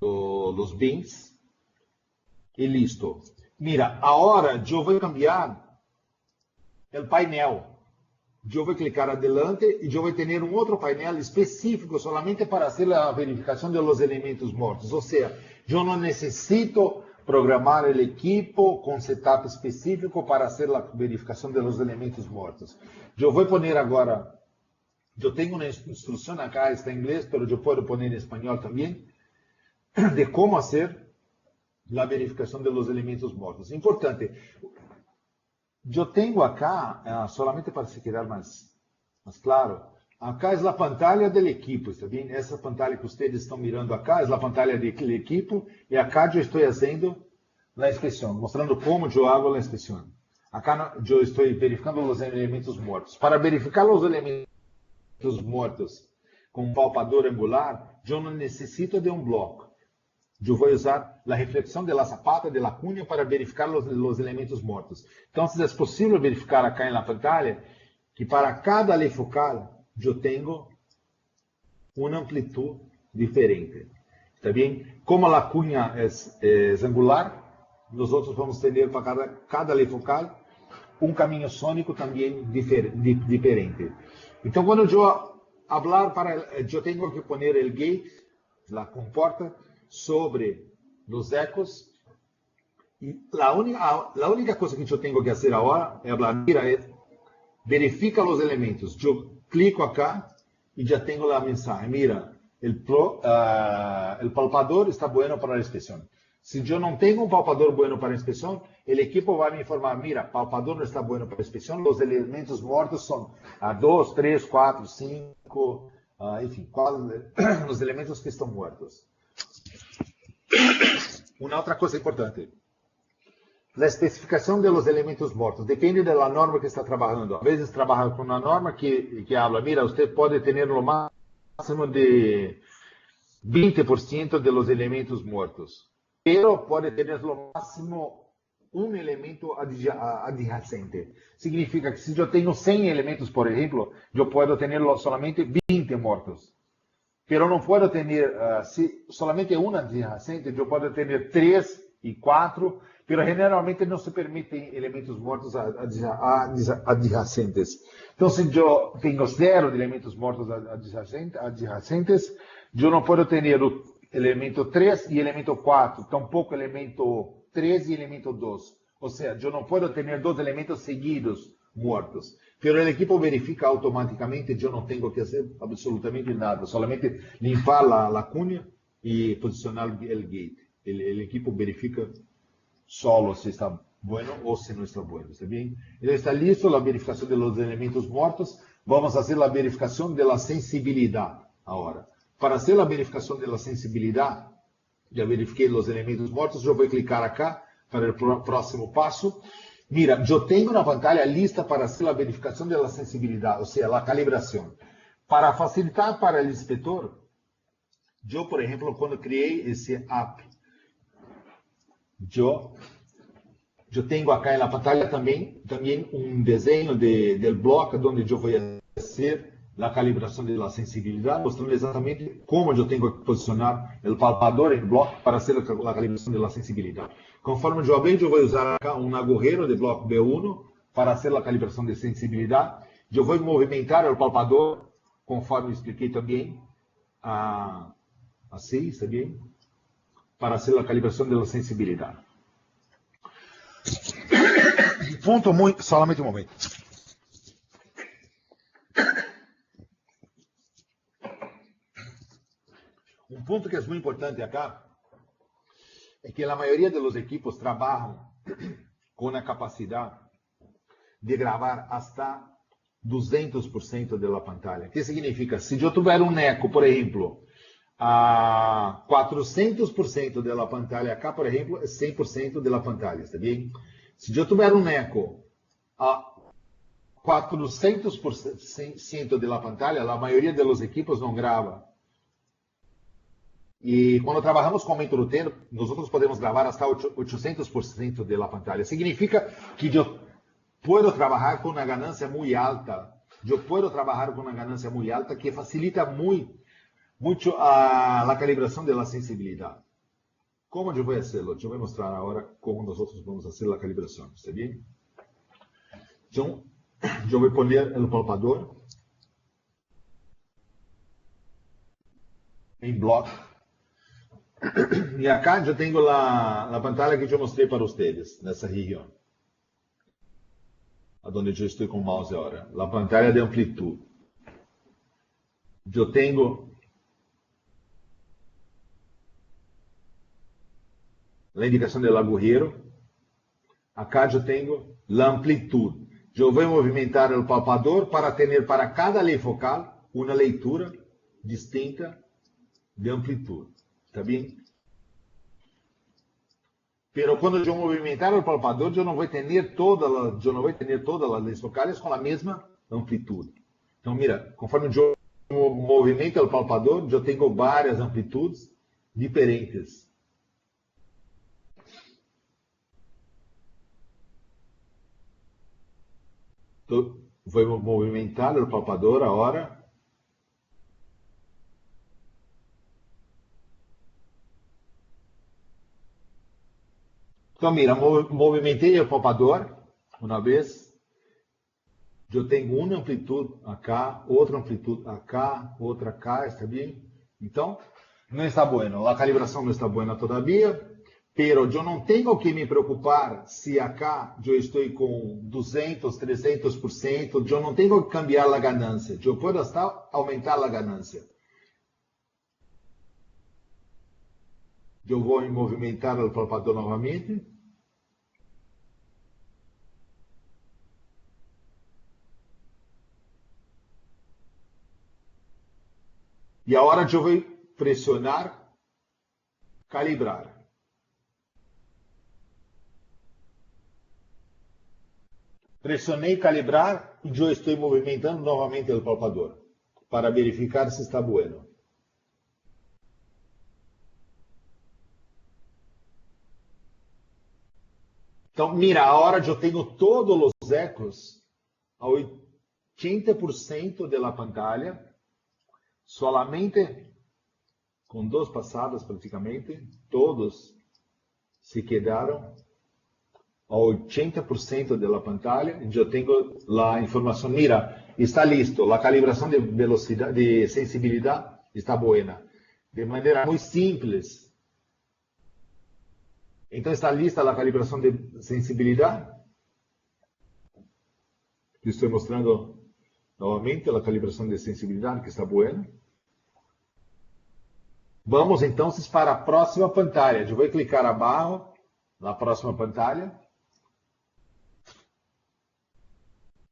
Speaker 1: os bins. E listo. Mira, agora eu vou cambiar o painel. Eu vou clicar adelante e eu vou ter um outro painel específico somente para fazer a verificação dos elementos mortos. Ou seja, eu não necessito programar o equipo com setup específico para fazer a verificação dos elementos mortos. Eu vou pôr agora, eu tenho uma instrução acá, está em inglês, mas eu posso pôr em espanhol também, de como fazer a verificação dos elementos mortos. Importante. Eu tenho acá, solamente para se quedar mais claro, acá é a pantalla do equipo, está bem? Essa pantalla que vocês estão mirando acá é a pantalla do equipo e acá eu estou fazendo a inspeção, mostrando como eu hago a inspeção. Acá eu estou verificando os elementos mortos. Para verificar os elementos mortos com um palpador angular, eu não necessito de um bloco. Eu vou usar a reflexão da zapata, da cunha, para verificar os elementos mortos. Então, é possível verificar acá na pantalla que para cada lei focal eu tenho uma amplitude diferente. Está bem? Como a cunha é angular, nós vamos ter para cada lei focal um caminho sônico também diferente. Então, quando eu falar eu tenho que pôr o gate, a comporta, sobre os ecos. E a única coisa que eu tenho que fazer agora é falar, mira, verifica os elementos. Eu clico acá e já tenho a mensagem. Mira, o palpador está bueno para a inspeção. Se eu não tenho um palpador bueno para a inspeção, o equipo vai me informar, mira, palpador não está bueno para a inspeção, os elementos mortos são a 2, 3, 4, 5, enfim, os elementos que estão mortos. Uma outra coisa importante. A especificação dos elementos mortos depende da norma que está trabalhando. Às vezes trabalha com uma norma que habla, mira, você pode ter no máximo de 20% dos elementos mortos, pero pode ter no máximo um elemento adjacente. Significa que se eu tenho 100 elementos, por exemplo, eu posso ter somente 20 mortos. Pero não posso ter, se solamente um adjacente, eu posso ter 3 e 4, pero generalmente não se permitem elementos mortos adjacentes. Então, se eu tenho 0 de elementos mortos adjacentes, eu não posso ter o elemento 3 e elemento 4, tampouco elemento 3 e elemento 2. Ou seja, eu não posso ter 2 elementos seguidos mortos. Pero o equipo verifica automaticamente, eu não tenho que fazer absolutamente nada, solamente limpar a lacuna e posicionar o gate. O equipo verifica solo se está bueno ou se não está bueno, está bem? Então está listo a verificação dos elementos mortos. Vamos fazer a verificação da sensibilidade agora. Para fazer a verificação da sensibilidade, Já verifiquei os elementos mortos, já vou clicar acá para o próximo passo. Mira, eu tenho na pantalla lista para hacer a verificação da sensibilidade, ou seja, a calibração. Para facilitar para o inspetor, eu, por exemplo, quando criei esse app, eu tenho acá na pantalla também um desenho do bloco onde eu vou fazer a calibração da sensibilidade, mostrando exatamente como eu tenho que posicionar o palpador no bloco para fazer a calibração da sensibilidade. Conforme eu abri, eu vou usar acá um agujero de bloco B1 para fazer a calibração de sensibilidade. Eu vou movimentar o palpador, conforme expliquei também, assim, está bem? Para fazer a calibração da sensibilidade. Ponto muito, solamente um momento. Um ponto que é muito importante acá é que a maioria dos equipos trabalham com a capacidade de gravar hasta 200% da pantalla. O que significa? Se eu tiver um eco, por exemplo, a 400% da pantalla acá, por exemplo, é 100% da pantalla, está bem? Se eu tiver um eco a 400% da pantalla, a maioria dos equipos não grava. E quando trabalhamos com aumento roteiro, nós podemos gravar hasta 800% da pantalla. Significa que eu posso trabalhar com uma ganância muito alta. Eu posso trabalhar com uma ganância muito alta que facilita muito a calibração da sensibilidade. Como eu vou fazê-lo? Eu vou mostrar agora como nós vamos fazer a calibração. Está bem? Então, eu vou pôr o palpador em bloco. E acá eu tenho a pantalla que eu mostrei para vocês, nessa região. Onde eu estou com o mouse agora. A pantalla de amplitude. Eu tenho a indicação do agujero. Acá eu tenho a amplitude. Eu vou movimentar o palpador para ter para cada lei focal uma leitura distinta de amplitude. Está bem? Pero quando eu movimentar o palpador, eu não vou ter todas as leis focais com a mesma amplitude. Então, mira, conforme eu movimento o palpador, eu tenho várias amplitudes diferentes. Então, vou movimentar o palpador agora. Então, mira, movimentei o palpador uma vez. Eu tenho uma amplitude acá, outra amplitude acá, outra acá, está bem? Então, não está bueno. A calibração não está buena todavia, pero eu não tenho que me preocupar se acá eu estou com 200, 300%, eu não tenho que cambiar a ganância. Eu posso hasta aumentar a ganância. Eu vou movimentar o palpador novamente. E agora eu vou pressionar, calibrar. Pressionei calibrar e eu estou movimentando novamente o palpador para verificar se está bueno. Então, mira, agora eu tenho todos os ecos a 80% da pantalla, solamente com duas passadas praticamente, todos se quedaram a 80% da pantalla. Eu tenho a informação, mira, está listo, a calibração de velocidade, de sensibilidade está boa, de maneira muito simples. Então está lista a calibração de sensibilidade. Estou mostrando novamente a calibração de sensibilidade que está boa. Vamos então para a próxima pantalla. Eu vou clicar abaixo na próxima pantalla.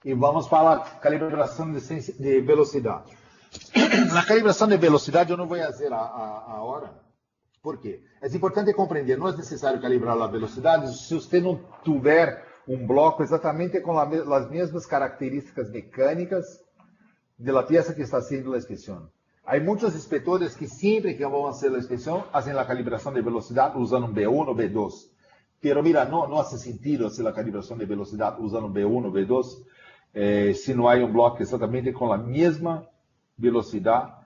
Speaker 1: E vamos para a calibração de velocidade. Na calibração de velocidade eu não vou fazer a hora, Por quê? É importante compreender, não é necessário calibrar a velocidade se você não tiver um bloco exatamente com as mesmas características mecânicas da peça que está sendo a inspeção. Há muitos inspetores que sempre que vão fazer a inspeção, fazem a calibração de velocidade usando um B1 ou B2. Pero mira, não faz sentido fazer a calibração de velocidade usando um B1 ou B2 se não há um bloco exatamente com a mesma velocidade,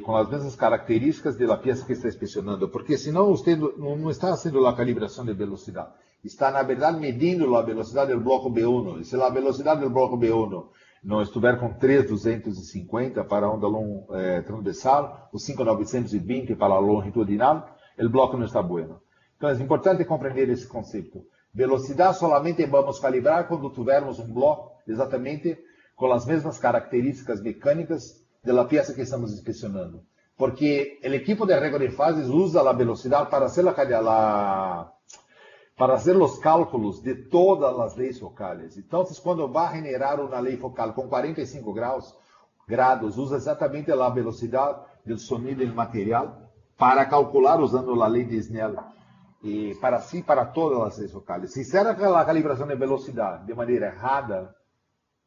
Speaker 1: com as mesmas características da peça que está inspecionando, porque senão você não está fazendo a calibração de velocidade, está na verdade medindo a velocidade do bloco B1, e se a velocidade do bloco B1 não estiver com 3.250 para a onda transversal, ou 5.920 para a longitudinal, o bloco não está bueno. Então é importante compreender esse conceito. Velocidade solamente vamos calibrar quando tivermos um bloco exatamente com as mesmas características mecânicas da peça que estamos inspecionando. Porque o equipo de régua de fases usa a velocidade para fazer os cálculos de todas as leis focais. Então, quando vai generar uma lei focal com 45 grados, usa exatamente a velocidade do sonido do material para calcular usando a lei de Snell. E para todas as leis focais. Se fizer a calibração de velocidade de maneira errada,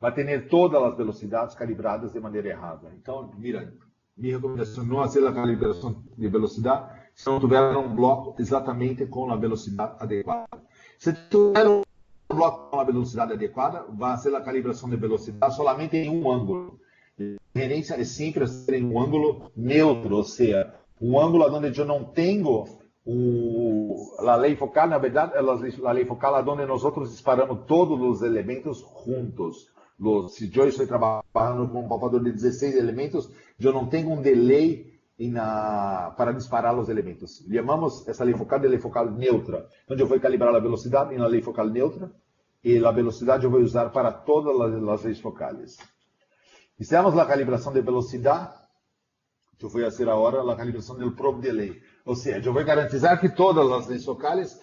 Speaker 1: vai ter todas as velocidades calibradas de maneira errada. Então, mira, minha recomendação não é fazer a calibração de velocidade se não tiver um bloco exatamente com a velocidade adequada. Se tiver um bloco com a velocidade adequada, vai ser a calibração de velocidade somente em um ângulo. A referência é sempre ser em um ângulo neutro, ou seja, um ângulo onde eu não tenho a lei focal, na verdade, a lei focal é onde nós disparamos todos os elementos juntos. Se eu estou trabalhando com um palpador de 16 elementos, eu não tenho um delay para disparar os elementos. Chamamos essa lei focal de lei focal neutra. Então, eu vou calibrar a velocidade na lei focal neutra e a velocidade eu vou usar para todas as leis focais. Fizemos a calibração de velocidade, eu vou fazer agora a calibração do probe delay. Ou seja, eu vou garantizar que todas as leis focais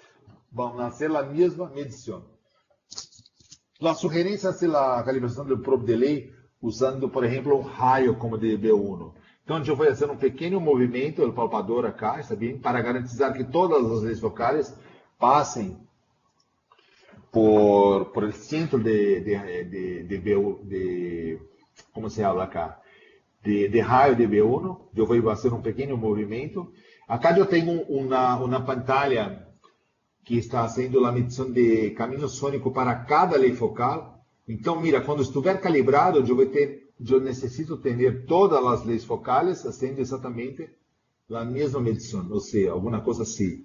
Speaker 1: vão fazer a mesma medição. A sugerência é a calibração do probe delay usando, por exemplo, um raio como de B1. Então, eu vou fazer um pequeno movimento do palpador acá, está bem? Para garantizar que todas as leis focais passem por o centro de como se fala acá? De raio de B1. Eu vou fazer um pequeno movimento. Acá eu tenho uma pantalla que está fazendo a medição de caminho sônico para cada lei focal. Então, mira, quando estiver calibrado, eu necessito ter todas as leis focais fazendo exatamente a mesma medição, ou seja, alguma coisa assim.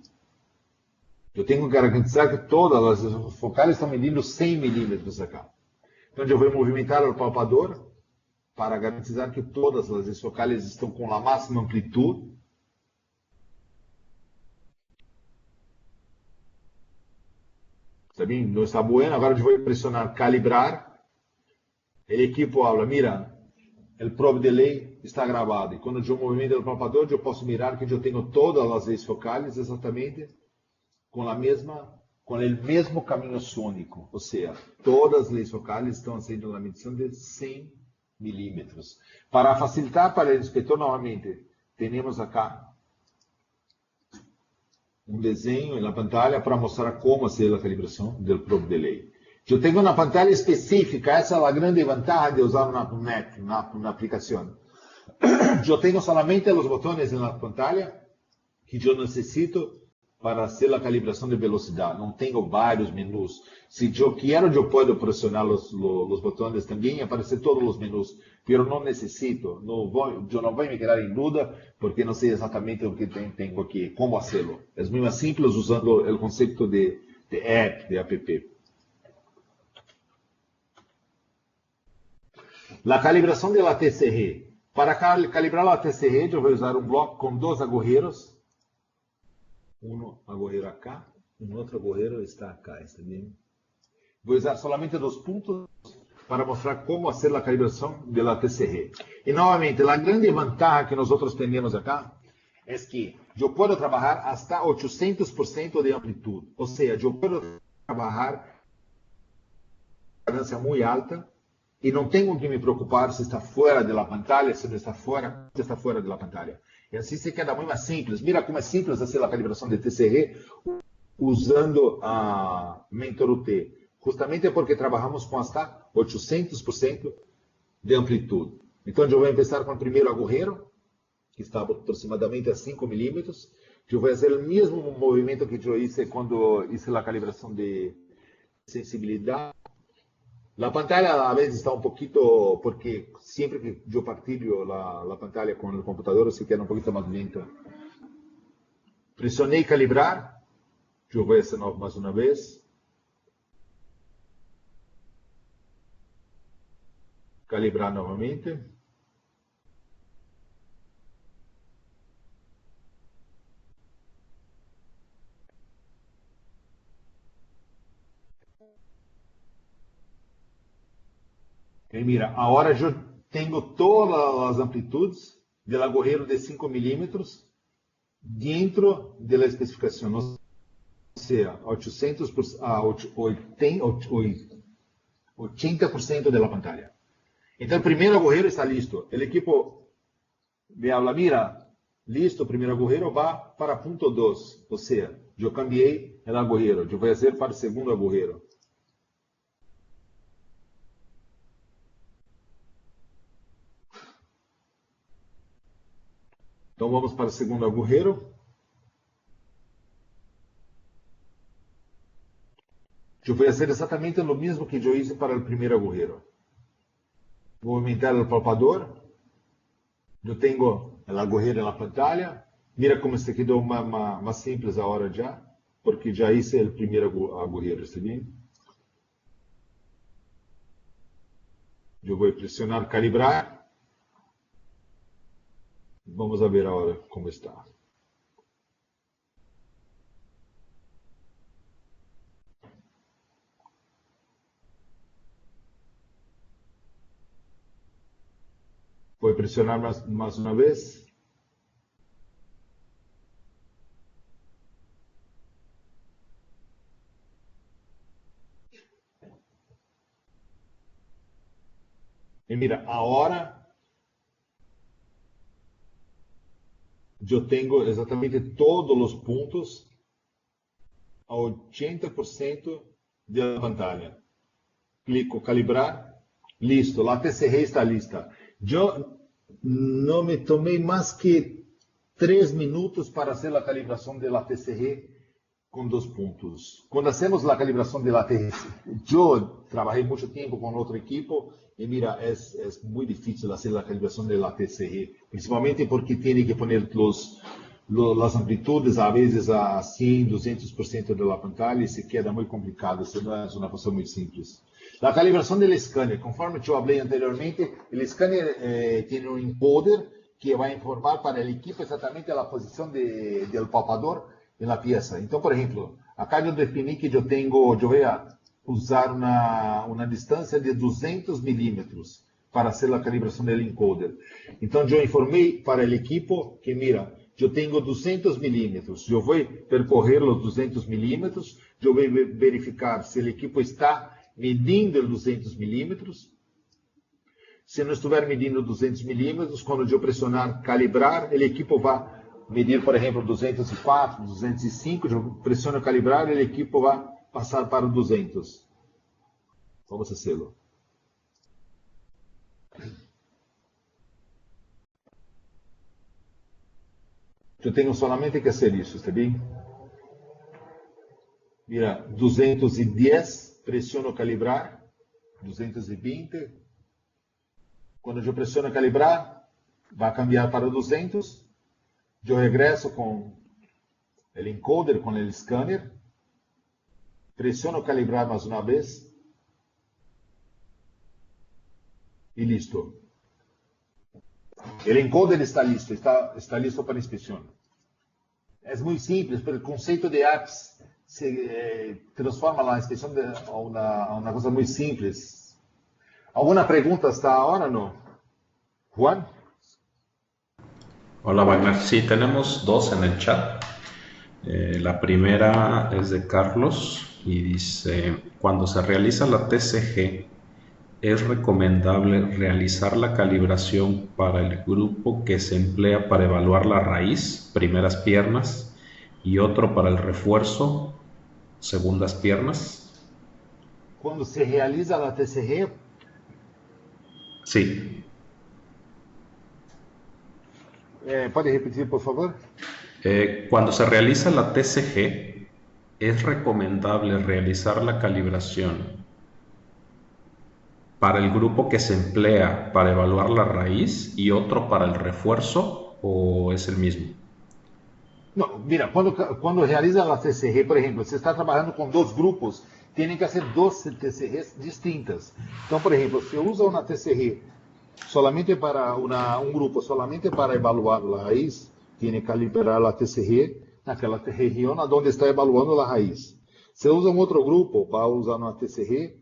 Speaker 1: Eu tenho que garantizar que todas as leis focais estão medindo 100 milímetros acá. Então, eu vou movimentar o palpador para garantizar que todas as leis focais estão com a máxima amplitude. Está bem? Não está bueno. Agora eu vou pressionar calibrar. O equipo habla, mira, o probe delay está gravado. E quando eu movimento o palpador, eu posso mirar que eu tenho todas as leis focais exatamente com o mesmo caminho sônico. Ou seja, todas as leis focais estão sendo na medição de 100 milímetros. Para facilitar para o inspetor, novamente, temos acá um desenho na pantalla para mostrar como fazer a calibração do probe delay. Eu tenho uma pantalla específica, essa é a grande vantagem de usar uma net, uma aplicação. Eu tenho somente os botões na pantalla que eu necessito para fazer a calibração de velocidade. Não tenho vários menus. Se eu quero, eu posso pressionar os botões também e aparecer todos os menus. Mas não necessito. Eu não vou me quedar em dúvida porque não sei exatamente o que tenho aqui, como fazê-lo. É muito mais simples usando o conceito de app, de app. A calibração da TCR. Para calibrar a TCR, eu vou usar um bloco com 2 agujeros. Um agujero acá, outro agujero está acá, está bem? Vou usar somente 2 pontos para mostrar como fazer a calibração da TCR. E, novamente, a grande vantagem que nós temos acá é que eu posso trabalhar até 800% de amplitude. Ou seja, eu posso trabalhar a distância muito alta e não tenho que me preocupar se está fora da pantalla, se não está fora, se está fora da pantalla. E assim se queda muito mais simples. Mira como é simples fazer a calibração de TCR usando a Mentor UT. Justamente porque trabalhamos com hasta 800% de amplitude. Então, eu vou começar com o primeiro agujero, que está aproximadamente a 5 milímetros. Eu vou fazer o mesmo movimento que eu fiz quando fiz a calibração de sensibilidade. A pantalla a vezes está um pouquinho, porque sempre que eu partilho a pantalla com o computador, se queda um pouquinho mais lenta. Pressionei calibrar. Eu vou fazer mais uma vez. Calibrar novamente. E mira, agora eu tenho todas as amplitudes do agujero de 5 milímetros dentro da especificação, ou seja, 80% da pantalla. Então, o primeiro agujero está listo. O equipo me habla, mira, listo, o primeiro agujero vai para ponto 2, ou seja, eu cambiei o agujero, eu vou fazer para o segundo agujero. Então vamos para o segundo agujero. Eu vou fazer exatamente o mesmo que eu fiz para o primeiro agujero. Vou aumentar o palpador. Eu tenho o agujero na pantalla. Mira como se quedou mais simples agora já, porque já hice o primeiro agujero, está bem? Eu vou pressionar calibrar. Vamos ver agora como está. Vou pressionar mais uma vez. E mira, agora eu tenho exatamente todos os pontos a 80% da pantalla. Clico calibrar, listo, a TCR está lista. Eu não me tomei mais que 3 minutos para fazer a calibração da TCR com 2 pontos. Quando hacemos a calibração da TCR, eu trabalhei muito tempo com outro equipo e mira, é muito difícil fazer a calibração da TCR, principalmente porque tem que poner as amplitudes a vezes a 100, 200% da pantalla e se queda muito complicado, isso não é uma coisa muito simples. A calibração do scanner, conforme eu falei anteriormente, o scanner tem um encoder que vai informar para a equipe exatamente a posição do palpador na peça. Então, por exemplo, acá eu defini que eu vou usar uma distância de 200 milímetros para fazer a calibração do encoder. Então, eu informei para o equipo que, mira, eu tenho 200 milímetros, eu vou percorrer os 200 milímetros, eu vou verificar se o equipo está medindo 200 milímetros. Se não estiver medindo 200 milímetros, quando eu pressionar calibrar, o equipo vai medir, por exemplo, 204, 205, eu pressiono calibrar, o equipo vai passar para 200. Vamos fazê-lo. Eu tenho solamente que fazer isso, está bem? Mira, 210, pressiono calibrar, 220. Quando eu pressiono calibrar, vai cambiar para 200. Eu regresso com o encoder, com o scanner. Pressiono calibrar mais uma vez. E listo. O encoder está listo, está listo para inspeção. É muito simples, pero o conceito de apps se transforma a inspeção a uma coisa muito simples. ¿Alguna pregunta hasta ahora no? Juan?
Speaker 2: Hola Wagner, sí, tenemos dos en el chat. La primera es de Carlos y dice, cuando se realiza la TCG, ¿Es recomendable realizar la calibración para el grupo que se emplea para evaluar la raíz, primeras piernas, y otro para el refuerzo, segundas piernas?
Speaker 1: Quando se realiza a TCR,
Speaker 2: Sí.
Speaker 1: pode repetir, por favor?
Speaker 2: Cuando se realiza la TCG, es recomendable realizar la calibración para el grupo que se emplea para evaluar la raíz y otro para el refuerzo, ¿o es el mismo?
Speaker 1: Não, mira, quando realiza a TCR, por exemplo, você está trabalhando com dois grupos, tem que ser duas TCRs distintas. Então, por exemplo, se usa uma TCR solamente para um grupo, solamente para evaluar a raiz, tem que calibrar a TCR naquela região onde está evaluando a raiz. Se usa um outro grupo, vai usar uma TCR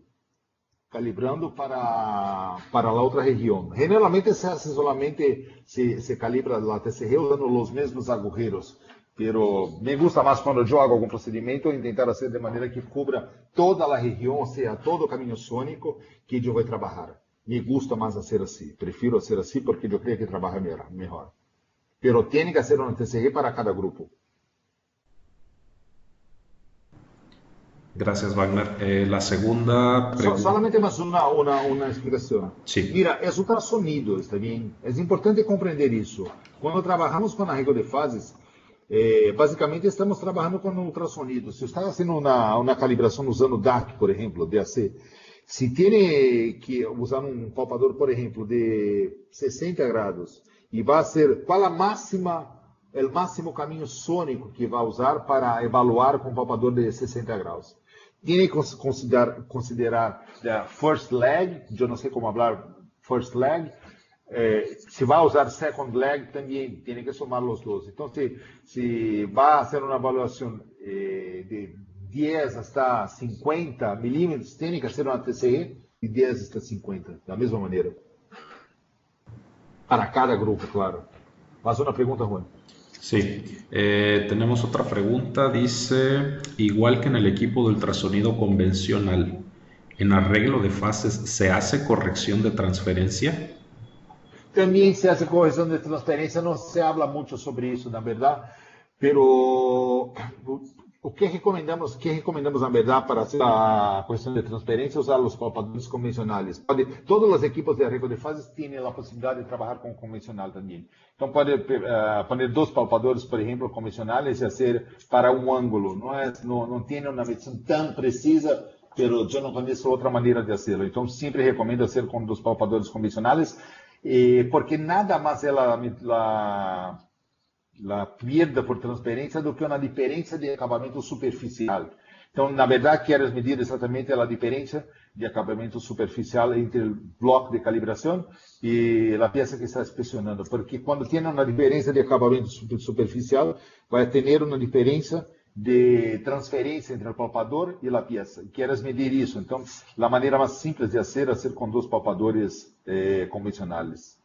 Speaker 1: calibrando para a outra região. Generalmente se hace solamente, se calibra a TCR usando os mesmos agujeros. Pero me gusta más cuando yo hago algún procedimiento intentar hacer de manera que cubra toda la región, o sea, todo el camino sónico que yo voy a trabajar. Me gusta más hacer así, prefiero hacer así porque yo creo que trabaja mejor. Pero tiene que hacer una TCG para cada grupo.
Speaker 2: Gracias, Wagner. La segunda pregunta.
Speaker 1: Solamente más una explicación.
Speaker 2: Sí.
Speaker 1: Mira, es ultrasonido, ¿está bien? Es importante comprender eso. Cuando trabajamos con arreglo de fases, basicamente estamos trabalhando com ultrassonido. Se está fazendo uma calibração usando DAC, por exemplo, DAC, se tem que usar um palpador, por exemplo, de 60 graus, e vai ser qual o máximo caminho sônico que vai usar para evaluar com um palpador de 60 graus. Tem que considerar a first leg, eu não sei como falar first leg. Se vai usar second leg, também tem que somar os dois. Então, se vai fazer uma avaliação de 10 até 50 milímetros, tem que ser uma TCE de 10 até 50, da mesma maneira. Para cada grupo, claro. Mas uma pergunta, Juan.
Speaker 2: Sí, tenemos otra pregunta. Dice, igual que en el equipo de ultrasonido convencional, ¿en arreglo de fases se hace corrección de transferencia?
Speaker 1: Também se hace correção de transferência, não se habla muito sobre isso, na verdade, pero o que recomendamos na verdade para fazer a correção de transferência, usar os palpadores convencionais. Todos os equipos de arreglo de fases têm a possibilidade de trabalhar com convencional também. Então pode poner dois palpadores, por exemplo, convencionais e fazer para um ângulo. Não tem uma medição tão precisa, pero eu não conheço outra maneira de fazê-lo. Então sempre recomendo fazer com dos palpadores convencionais. Porque nada más es la perda por transferência do que uma diferença de acabamento superficial. Então, na verdade, queres medir exatamente a diferença de acabamento superficial entre o bloco de calibração e a peça que está inspecionando. Porque quando tem uma diferença de acabamento superficial, vai ter uma diferença de transferência entre o palpador e a peça. Queres medir isso. Então, a maneira mais simples de fazer é ser com dois palpadores convencionales.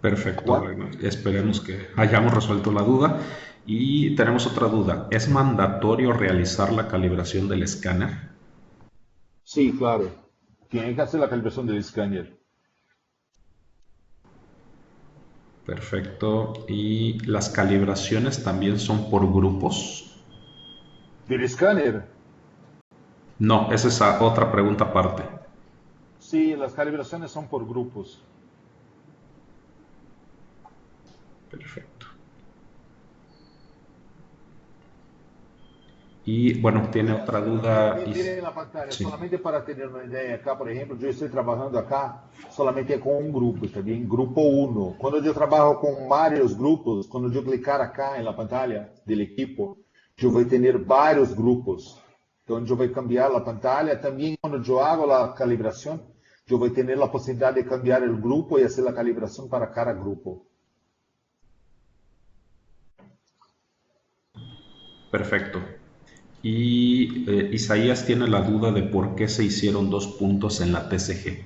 Speaker 2: Perfecto, esperemos que hayamos resuelto la duda. Y tenemos otra duda. ¿Es mandatorio realizar la calibración del escáner?
Speaker 1: Sí, claro. Tiene que hacer la calibración del escáner.
Speaker 2: Perfecto. ¿Y las calibraciones también son por grupos?
Speaker 1: ¿Del escáner?
Speaker 2: No, esa es otra pregunta aparte.
Speaker 1: Sí, las calibraciones son por grupos.
Speaker 2: Perfecto. Y bueno, tiene otra duda.
Speaker 1: Miren en la pantalla,
Speaker 2: sí.
Speaker 1: Solamente para tener una idea, acá por ejemplo, yo estoy trabajando acá solamente con un grupo, está bien, grupo 1. Cuando yo trabajo con varios grupos, cuando yo clicar acá en la pantalla del equipo, yo voy a tener varios grupos. Entonces yo voy a cambiar la pantalla. También cuando yo hago la calibración, yo voy a tener la posibilidad de cambiar el grupo y hacer la calibración para cada grupo.
Speaker 2: Perfecto. Y Isaías tiene la duda de por qué se hicieron 2 puntos en la TCG.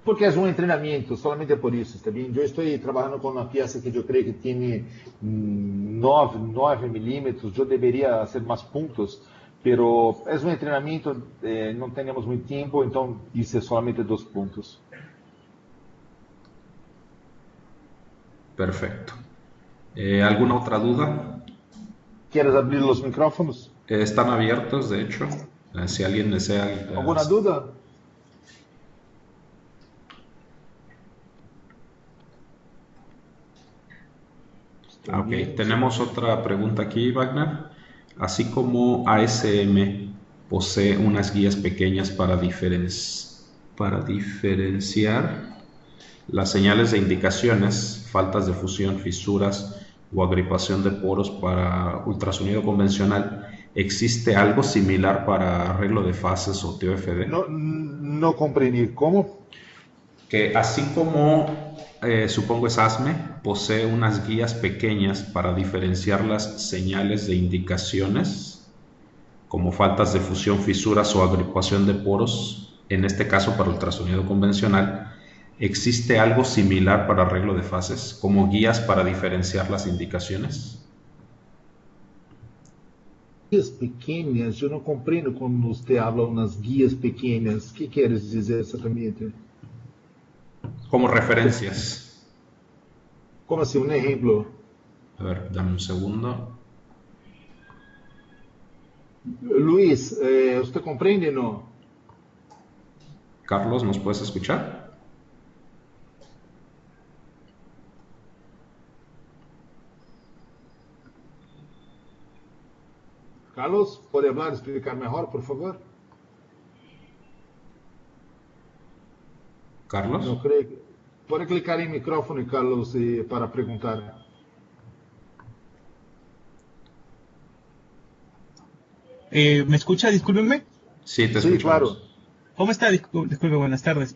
Speaker 1: Porque es un entrenamiento, solamente por eso, ¿está bien? Yo estoy trabajando con una pieza que yo creo que tiene 9 milímetros, yo debería hacer más puntos, Pero es un entrenamiento, no tenemos muy tiempo, entonces hice solamente 2 puntos.
Speaker 2: Perfecto. ¿Alguna otra duda?
Speaker 1: ¿Quieres abrir los micrófonos?
Speaker 2: Están abiertos, de hecho. Si alguien desea...
Speaker 1: ¿Alguna duda?
Speaker 2: Ok, tenemos otra pregunta aquí, Wagner. Así como ASM posee unas guías pequeñas para diferenciar las señales de indicaciones, faltas de fusión, fisuras o agripación de poros para ultrasonido convencional, ¿existe algo similar para arreglo de fases o TOFD?
Speaker 1: No comprendí. ¿Cómo?
Speaker 2: Que así como, supongo es ASME, posee unas guías pequeñas para diferenciar las señales de indicaciones, como faltas de fusión, fisuras o agrupación de poros, en este caso para ultrasonido convencional, ¿existe algo similar para arreglo de fases, como guías para diferenciar las indicaciones?
Speaker 1: Guías pequeñas, yo no comprendo cuando usted habla unas guías pequeñas. ¿Qué quieres decir exactamente?
Speaker 2: Como referencias.
Speaker 1: ¿Cómo así? Un ejemplo.
Speaker 2: A ver, dame un segundo.
Speaker 1: Luis, ¿usted comprende o no?
Speaker 2: Carlos, ¿nos puedes escuchar?
Speaker 1: Carlos, ¿puede hablar, explicar mejor, por favor?
Speaker 2: Carlos.
Speaker 1: No creo. Puede clicar en micrófono, Carlos, para preguntar.
Speaker 5: ¿Me escucha? Discúlpenme.
Speaker 2: Sí, te
Speaker 1: Sí,
Speaker 2: escuchamos.
Speaker 1: claro.
Speaker 5: ¿Cómo está? Disculpe, buenas tardes.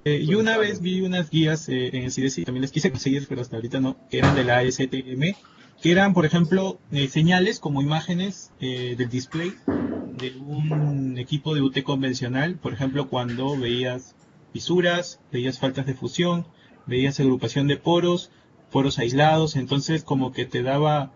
Speaker 5: Yo una vez vi unas guías en el CIDES y también les quise conseguir, pero hasta ahorita no, que eran de la ASTM, que eran, por ejemplo, señales como imágenes del display de un equipo de UT convencional, por ejemplo, cuando veías fisuras, veías faltas de fusión, veías agrupación de poros, poros aislados, entonces como que te daba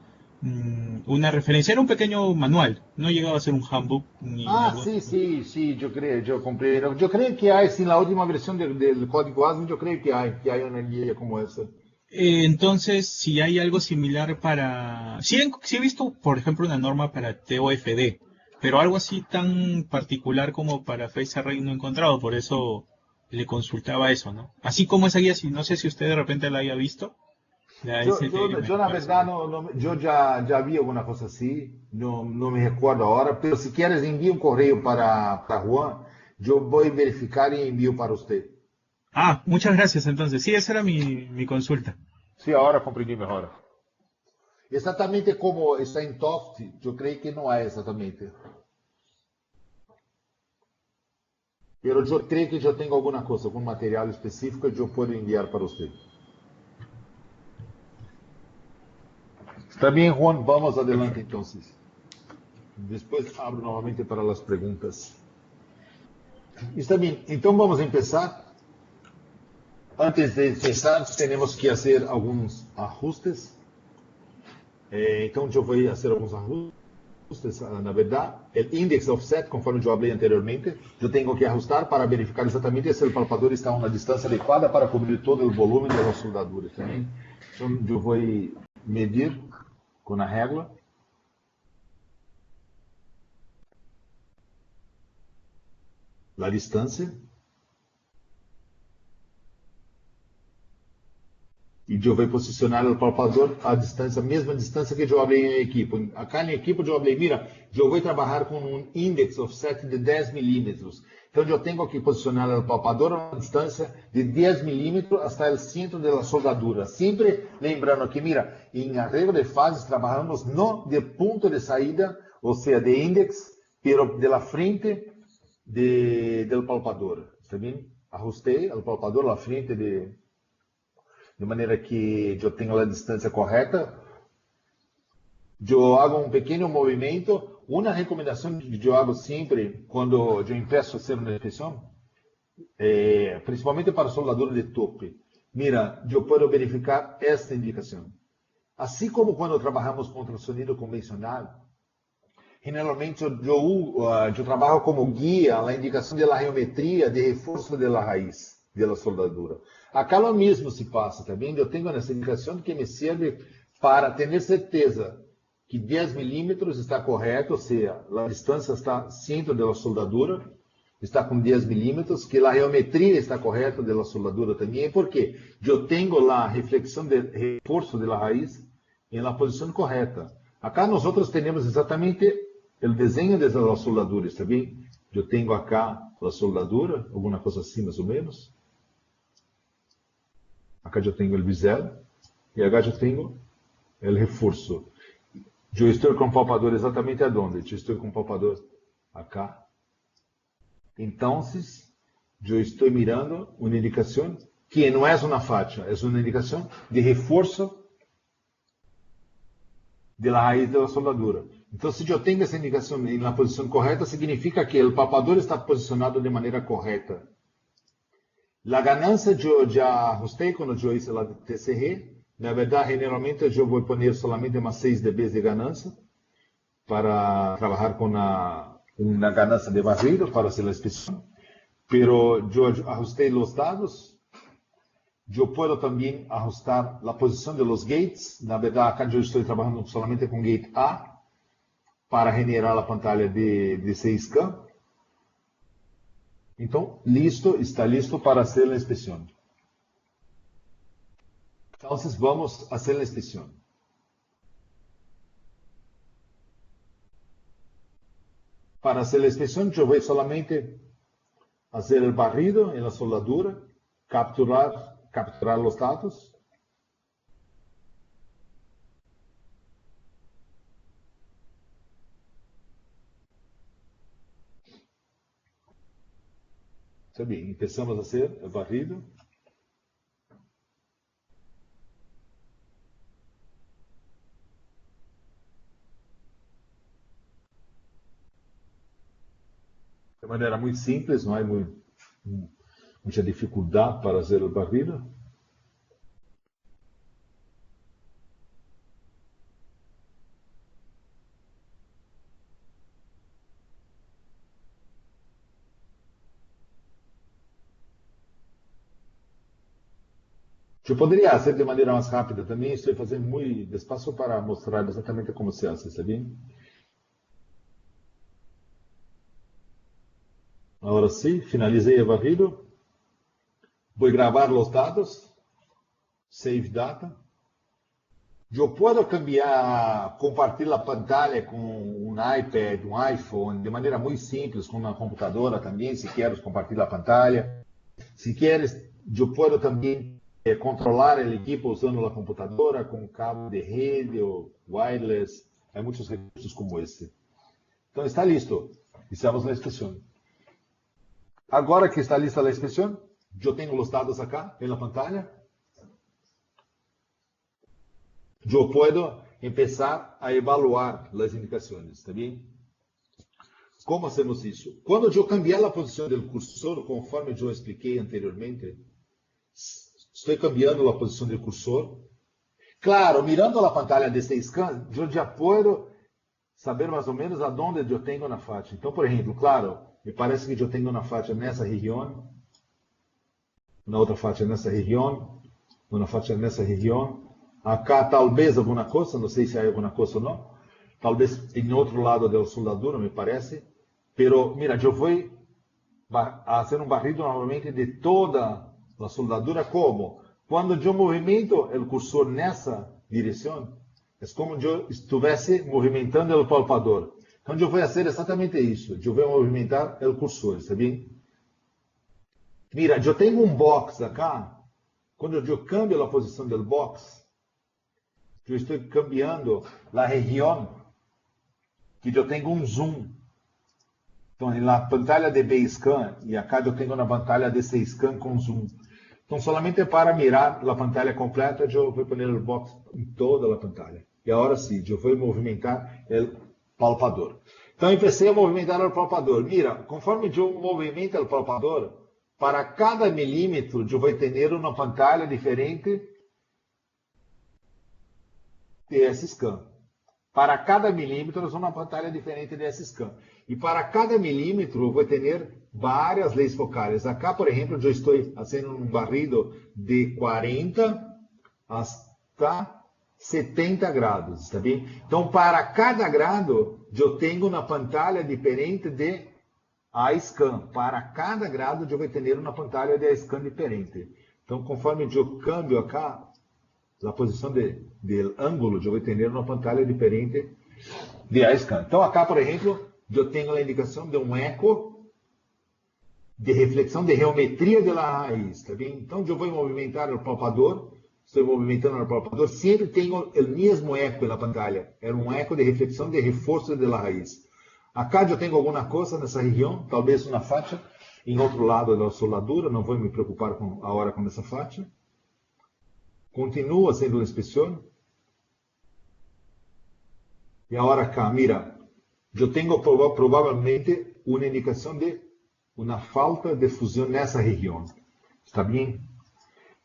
Speaker 5: una referencia. Era un pequeño manual, no llegaba a ser un handbook ni algo así.
Speaker 1: Sí, yo comprendo. Yo creo que hay, en la última versión del código ASME, yo creo que hay una guía como esa.
Speaker 5: Entonces, si hay algo similar para... Sí he visto, por ejemplo, una norma para TOFD, pero algo así tan particular como para Face Array no he encontrado, por eso le consultaba eso, ¿no? Así como esa guía, no sé si usted de repente la haya visto, la STM.
Speaker 1: Yo la verdad, yo ya vi alguna cosa así, no me recuerdo ahora, pero si quieres envíe un correo para Juan, yo voy a verificar y envío para usted.
Speaker 5: Ah, muchas gracias entonces. Sí, esa era mi consulta.
Speaker 1: Sí, ahora comprendí mejor. Exatamente como está en Toft, yo creo que no hay exactamente. Pero yo creo que yo tengo alguna cosa, algún material específico que yo puedo enviar para usted. Está bien, Juan, vamos adelante entonces. Después abro novamente para las preguntas. Está bien, entonces vamos a empezar. Antes de empezar, tenemos que hacer algunos ajustes. Então, eu vou fazer alguns ajustes. Na verdade, o index offset, conforme eu falei anteriormente, eu tenho que ajustar para verificar exatamente se o palpador está a uma distância adequada para cobrir todo o volume da soldadura. Então, eu vou medir com a régua. A distância. E eu vou posicionar o palpador a distância, a mesma distância que eu falei em equipe. Acá na equipe eu falei, mira, eu vou trabalhar com um index offset de 10 milímetros. Então eu tenho que posicionar o palpador a uma distância de 10 milímetros até o centro da soldadura. Sempre lembrando que, mira, em arreglo de fases trabalhamos não de ponto de saída, ou seja, de index, pero de la frente do palpador. Está bem? Ajustei o palpador à frente de maneira que eu tenho a distância correta. Eu hago um pequeno movimento. Uma recomendação que eu hago sempre quando eu empeço a fazer uma inspeção, principalmente para soldadura de tope. Mira, eu posso verificar esta indicação. Assim como quando trabalhamos com ultrassonido convencional, generalmente yo trabajo como guía la indicación de la geometría de refuerzo de la raíz de la soldadura. Acá lo mismo se pasa también. Yo tengo esa indicación que me sirve para tener certeza que 10 milímetros está correto, ou seja, a distância está centro da soldadura, está com 10 milímetros, que a geometria está correta da soldadura também, porque eu tenho a reflexão de reforço da raiz em la posição correta. Acá nós temos exatamente o desenho das soldaduras, está bem? Eu tenho acá a soldadura, alguma coisa assim mais ou menos. Acá eu tenho o bisel, e acá eu tenho o reforço. Eu estou com o palpador exatamente aonde? Eu estou com o palpador acá. Então, eu estou mirando uma indicação que não é uma faixa, é uma indicação de reforço da raiz da soldadura. Então, se eu tenho essa indicação na posição correta, significa que o palpador está posicionado de maneira correta. A ganância eu já ajustei quando eu fiz a TCR. Na verdade, generalmente eu vou pôr solamente umas 6 dB de ganância para trabalhar com uma ganância de barrido para fazer a inspeção. Pero eu ajustei os dados. Eu posso também ajustar a posição dos gates. Na verdade, acá eu estou trabalhando solamente com gate A para generar a pantalla de 6K. Então, está listo para fazer a inspeção. Então, vamos fazer a inspeção. Para fazer a inspeção, eu vou solamente fazer o barrido na soldadura, capturar os dados. Está bem, começamos a fazer o barrido. De maneira muito simples, não há muita dificuldade para fazer o barrido. Eu poderia fazer de maneira mais rápida também, estou fazendo muito despacio para mostrar exatamente como se faz, está bem? Agora sim, finalizei o barrido. Vou gravar os dados. Save data. Eu posso cambiar, compartilhar a pantalla com um iPad, um iPhone, de maneira muito simples, com uma computadora também, se queres compartilhar a pantalla. Se queres, eu posso também controlar o equipo usando a computadora com cabo de rede ou wireless. Há muitos recursos como esse. Então está listo. Estamos na inspeção. Agora que está lista a inspeção, eu tenho os dados acá na pantalla. Eu posso começar a evaluar as indicações, está bem? Como hacemos isso? Quando eu cambiar a posição do cursor, conforme eu expliquei anteriormente, estou cambiando a posição do cursor. Claro, mirando a pantalla de 6K, eu já posso saber mais ou menos aonde eu tenho na faixa. Então, por exemplo, claro, me parece que eu tenho uma faixa nessa região, na outra faixa nessa região, uma faixa nessa região. Acá talvez alguma coisa, não sei se há alguma coisa ou não. Talvez em outro lado da soldadura, me parece. Pero, mira, eu vou fazer um barrido normalmente de toda a soldadura. Como? Quando eu movimento o cursor nessa direção, é como se eu estivesse movimentando o palpador. Então, eu vou fazer exatamente isso. Eu vou movimentar o cursor, está bem? Mira, eu tenho um box acá. Quando eu cambio a posição do box, eu estou cambiando a região que eu tenho um zoom. Então, na pantalla de B-Scan, e acá eu tenho na pantalla de C-Scan com zoom. Então, solamente para mirar a pantalla completa, eu vou pôr o box em toda a pantalla. E agora sim, eu vou movimentar o palpador. Então, eu comecei a movimentar o palpador. Mira, conforme eu movimento o palpador, para cada milímetro, eu vou ter uma pantalla diferente de S-Scan. Para cada milímetro es una pantalla diferente de S-Scan. Y para cada milímetro voy a tener varias leyes focales. Acá, por ejemplo, yo estoy haciendo un barrido de 40 hasta 70 grados, está bien? Entonces, para cada grado, yo tengo una pantalla diferente de A-Scan. Para cada grado, yo voy a tener una pantalla de A-Scan diferente. Entonces, conforme yo cambio acá, la posición del ángulo, yo voy a tener una pantalla diferente de A-Scan. Entonces, acá, por ejemplo, yo tengo la indicación de un eco de reflexión de geometría de la raíz, ¿está bien? Entonces, yo voy a movimentar el palpador, estoy movimentando el palpador, siempre tengo el mismo eco en la pantalla. Es un eco de reflexión de refuerzo de la raíz. Acá yo tengo alguna cosa nessa região, talvez uma faixa, em outro lado da soldadura, não vou me preocupar agora com essa faixa. Continua sendo uma inspeção. E agora acá, mira, eu tenho provavelmente uma indicação de uma falta de fusão nessa região. Está bem?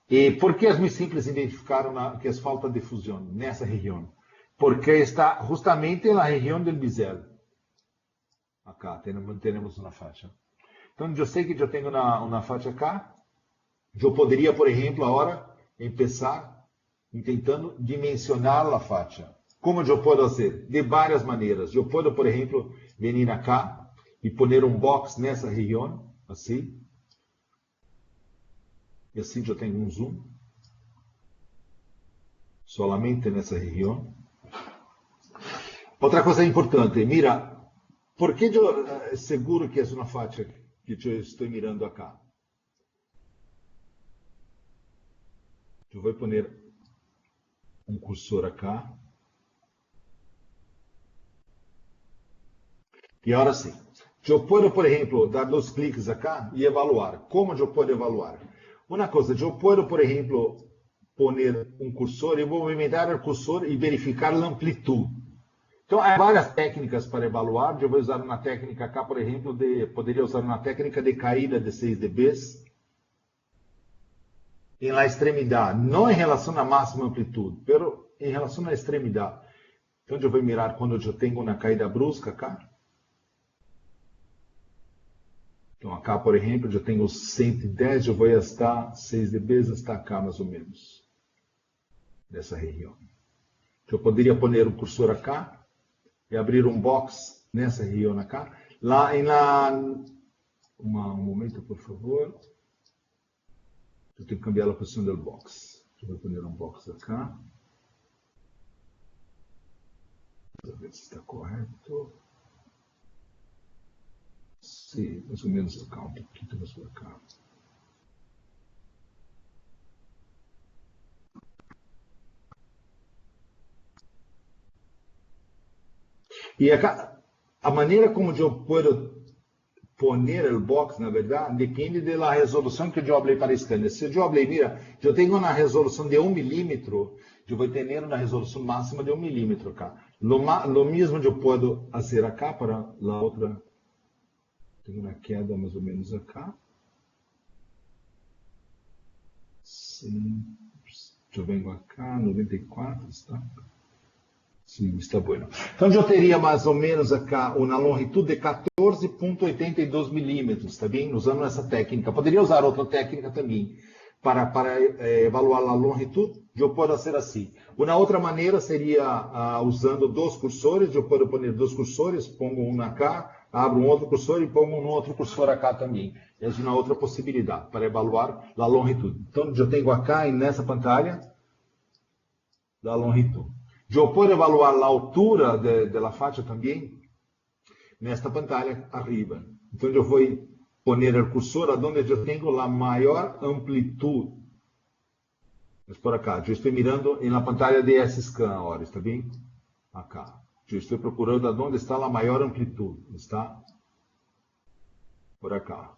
Speaker 1: E por que é muito simples identificar que é falta de fusão nessa região? Porque está justamente na região do bisel. Acá temos uma faixa. Então, eu sei que eu tenho uma faixa acá. Eu poderia, por exemplo, agora, começar tentando dimensionar a faixa. Como eu posso fazer? De várias maneiras. Eu posso, por exemplo, vir acá e pôr um box nessa região, assim. E assim eu tenho um zoom. Solamente nessa região. Outra coisa importante, mira, por que eu seguro que é uma faixa que eu estou mirando acá? Eu vou pôr um cursor acá. E agora sim, eu posso, por exemplo, dar 2 cliques acá e evaluar. Como eu posso evaluar? Uma coisa, eu posso, por exemplo, pôr um cursor e movimentar o cursor e verificar a amplitude. Então, há várias técnicas para evaluar. Eu vou usar uma técnica acá, por exemplo, poderia usar uma técnica de caída de 6 dB em la extremidade, não em relação à máxima amplitude, mas em relação à extremidade. Então, eu vou mirar quando eu tenho uma caída brusca acá. Então, acá, por exemplo, eu tenho 110, eu vou estar 6 dB, está acá mais ou menos, nessa região. Eu poderia pôr um cursor acá e abrir um box nessa região acá. Lá em um momento, por favor. Eu tenho que cambiar a posição do box. Eu vou pôr um box acá. Vamos ver se está correto. Sim, mais ou menos acá, um pouquinho mais para cá. E acá, a maneira como eu posso pôr o box, na verdade, depende da resolução que eu falei para scanner. Se eu falei, mira, eu tenho uma resolução de 1 milímetro, eu vou ter uma resolução máxima de 1 milímetro acá. Lo mesmo eu posso fazer acá para a outra. Tenho uma queda mais ou menos acá. Sim. Eu venho acá, 94, está? Sim, está bueno. Então, eu teria mais ou menos acá uma longitude de 14,82 milímetros, está bem? Usando essa técnica. Poderia usar outra técnica também para evaluar a longitude. Eu posso fazer assim. Uma outra maneira seria usando 2 cursores. Eu posso pôr 2 cursores, pongo um acá, abro um outro cursor e pongo um outro cursor acá também. É uma outra possibilidade para evaluar a longitude. Então, eu tenho acá nessa pantalla a longitude. Eu posso evaluar a altura da faixa também nesta pantalla arriba. Então, eu vou pôr o cursor onde eu tenho a maior amplitude. Mas por acá, eu estou mirando na pantalla de S-Scan agora, está bem? Acá. Eu estou procurando onde está a maior amplitude. Está por acá.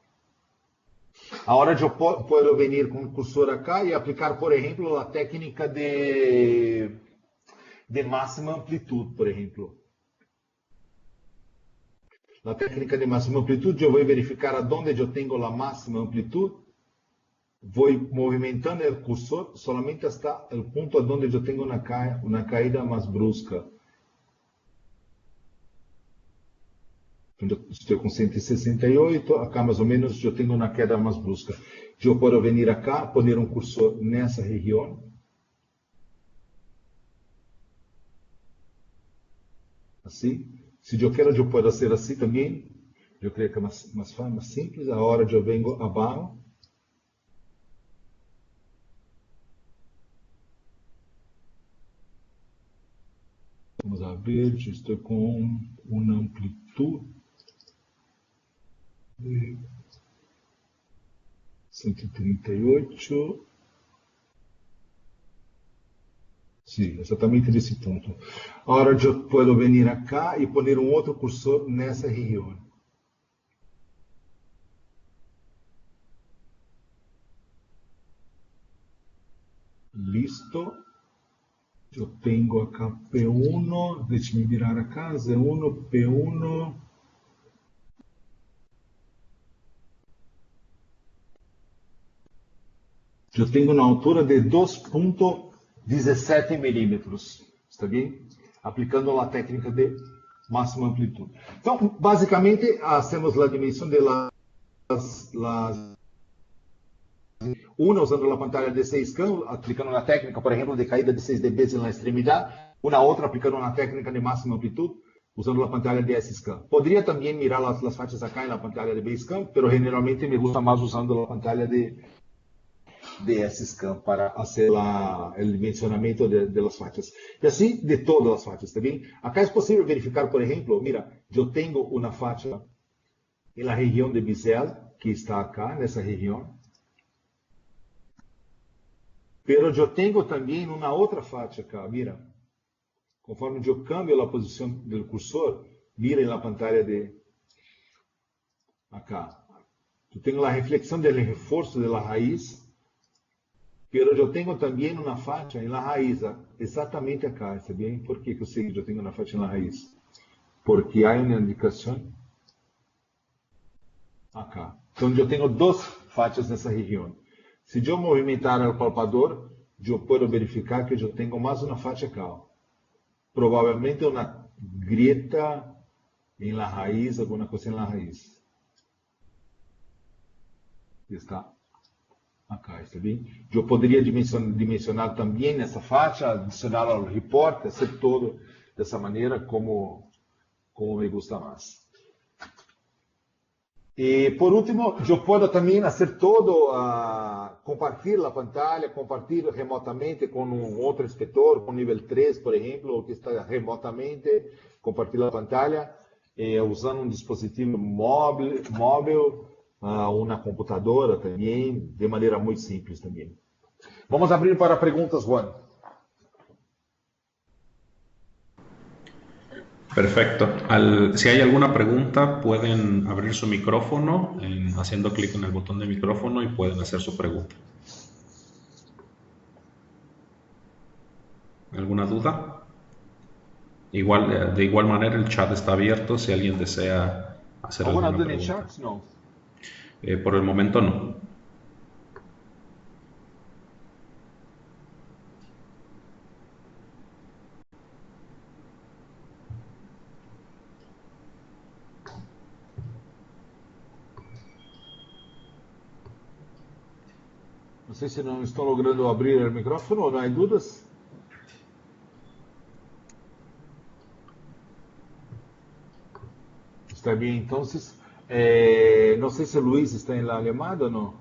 Speaker 1: Agora eu posso vir com o cursor acá e aplicar, por exemplo, a técnica de máxima amplitude, por exemplo. Na técnica de máxima amplitude, eu vou verificar onde eu tenho a máxima amplitude. Vou movimentando o cursor solamente hasta o ponto onde eu tenho uma caída mais brusca. Estou com 168, acá mais ou menos eu tenho uma queda mais brusca. Eu posso vir acá, pôr um cursor nessa região. Assim. Se eu quero, eu posso fazer assim também. Eu creio que é mais simples. Agora eu venho abaixo. Vamos abrir. Eu estou com uma amplitude de 138. Sim, exatamente nesse ponto. Agora eu posso vir acá e pôr um outro cursor nessa região. Listo. Eu tenho acá P1. Deixe-me virar acá. Z1, P1. Eu tenho na altura de 2,17 milímetros. Está bem? Aplicando a técnica de máxima amplitude. Então, basicamente, hacemos a dimensão de uma usando a pantalla de 6K, aplicando uma técnica, por exemplo, de caída de 6 dB na extremidade, uma outra aplicando uma técnica de máxima amplitude, usando a pantalla de S-Scan. Poderia também mirar as faixas acá na pantalla de B-Scan, mas generalmente me gusta mais usando a pantalla de S-Scan para fazer o dimensionamento de las faixas. E assim, de todas as faixas, também. Acá é possível verificar, por exemplo, mira, eu tenho uma faixa na região de bisel, que está acá, nessa região. Pero eu tenho também uma outra faixa acá, mira. Conforme eu cambio a posição do cursor, mira na pantalla de acá. Eu tenho a reflexão do reforço da raiz, pero eu tenho também uma faixa na raiz, exatamente acá, sabe? Por que eu sei que eu tenho uma faixa na raiz? Porque há uma indicação acá. Então eu tenho duas faixas nessa região. Se eu movimentar o palpador, eu posso verificar que eu tenho mais uma faixa acá. Provavelmente uma grieta em la raiz, alguma coisa em la raiz. Está acá, está bem? Eu poderia dimensionar também essa faixa, adicionar ao report, fazer todo dessa maneira como me gusta mais. E por último, eu posso também fazer todo, compartilhar a pantalla, compartilhar remotamente com outro inspetor, com nível 3, por exemplo, que está remotamente, compartilhar a pantalla, usando um dispositivo móvel, uma computadora também, de maneira muito simples também. Vamos abrir para perguntas, Juan.
Speaker 2: Perfecto. Si hay alguna pregunta, pueden abrir su micrófono haciendo clic en el botón de micrófono y pueden hacer su pregunta. ¿Alguna duda? De igual manera, el chat está abierto si alguien desea hacer alguna
Speaker 1: duda
Speaker 2: pregunta.
Speaker 1: en el chat? No.
Speaker 2: Por el momento no.
Speaker 1: Não sei se não estão logrando abrir o microfone ou não há dúvidas. Está bem, então. Não sei se o Luiz está em la chamada ou não.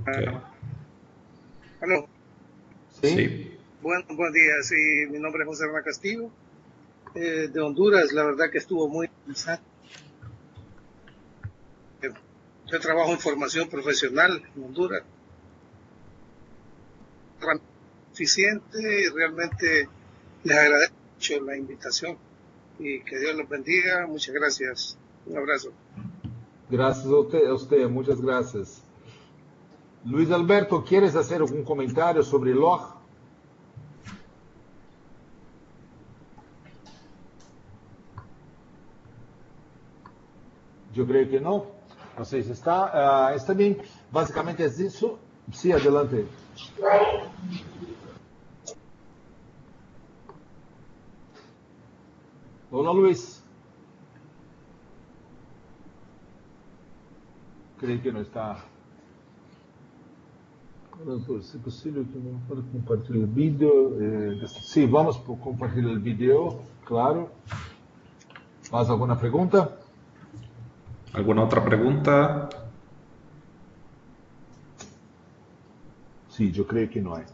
Speaker 2: Okay.
Speaker 6: Aló.
Speaker 2: Sí.
Speaker 6: Bueno, buen día. Sí, mi nombre es José Hernán Castillo, de Honduras. La verdad que estuvo muy interesante. Yo trabajo en formación profesional en Honduras. Suficiente y realmente les agradezco mucho la invitación y que Dios los bendiga. Muchas gracias. Un abrazo.
Speaker 1: Gracias a usted. Muchas gracias. Luis Alberto, ¿quieres hacer algún comentario sobre Log? Yo creo que no. No sé si está. Está bien. Básicamente es eso. Sí, adelante. Hola Luis. Creio que não está. Se possível, para compartilhar o vídeo. Sim, vamos compartilhar o vídeo, claro. ¿Más alguna pregunta?
Speaker 2: ¿Alguna otra pregunta?
Speaker 1: Sí, yo creo que no hay.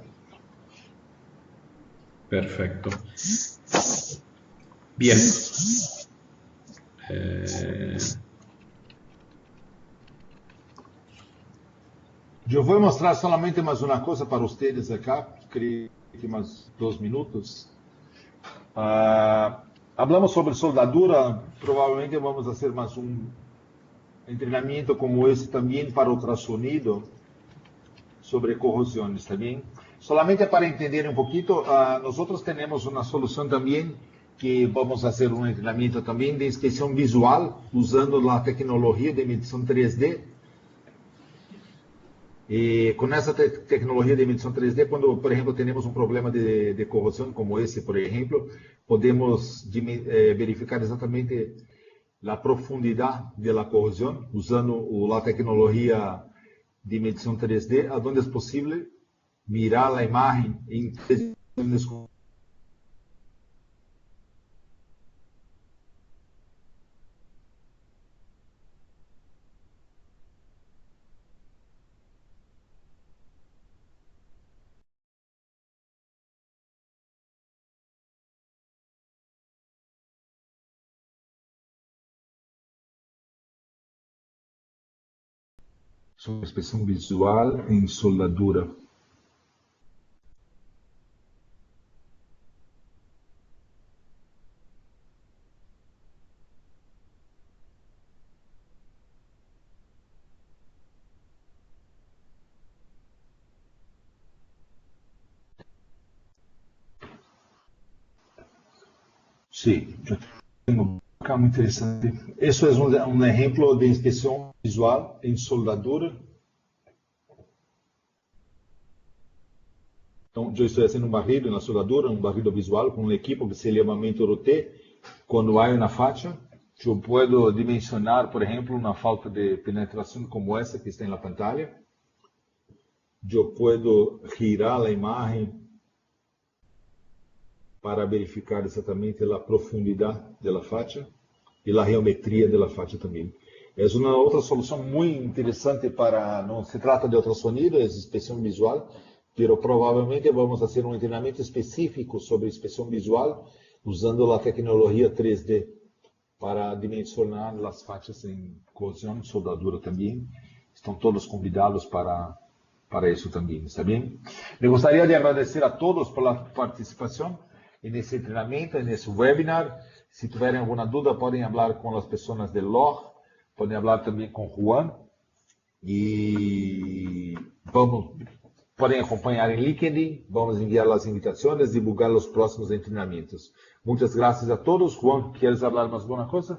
Speaker 2: Perfecto. Bien.
Speaker 1: Eu vou mostrar solamente mais uma coisa para vocês acá, creio que mais 2 minutos. Hablamos sobre soldadura, provavelmente vamos fazer mais um treinamento como esse também para ultrassonido sobre corrosão, está bem? Solamente para entender um pouquinho, nós temos uma solução também que vamos fazer um treinamento também de inspeção visual usando a tecnologia de medição 3D. E com essa tecnologia de medição 3D, quando, por exemplo, temos um problema de corrosão como esse, por exemplo, podemos verificar exatamente a profundidade da corrosão usando a tecnologia de medição 3D, onde é possível mirar a imagem em 3 dimensões. Sobre inspeção visual em soldadura. Sim, eu tenho acá muito interessante. Isso é um exemplo de inspeção visual em soldadura. Então, eu estou fazendo um barrido na soldadura, um barrido visual com um equipo que se chama Mentor UT. Quando há uma faixa, eu posso dimensionar, por exemplo, uma falta de penetração como essa que está na pantalla. Eu posso girar a imagem para verificar exatamente a profundidade da faixa e a geometria da faixa também. É uma outra solução muito interessante para, não se trata de ultrassonido, é inspeção visual, mas provavelmente vamos fazer um treinamento específico sobre inspeção visual usando a tecnologia 3D para dimensionar as faixas em corrosão e soldadura também. Estão todos convidados para isso também, está bem? Me gostaria de agradecer a todos pela participação nesse treinamento, nesse webinar. Se tiverem alguma dúvida, podem falar com as pessoas do LOR, podem falar também com Juan e podem acompanhar em LinkedIn, vamos enviar as invitações, divulgar os próximos treinamentos. Muitas graças a todos. Juan, ¿quieres falar mais alguma coisa?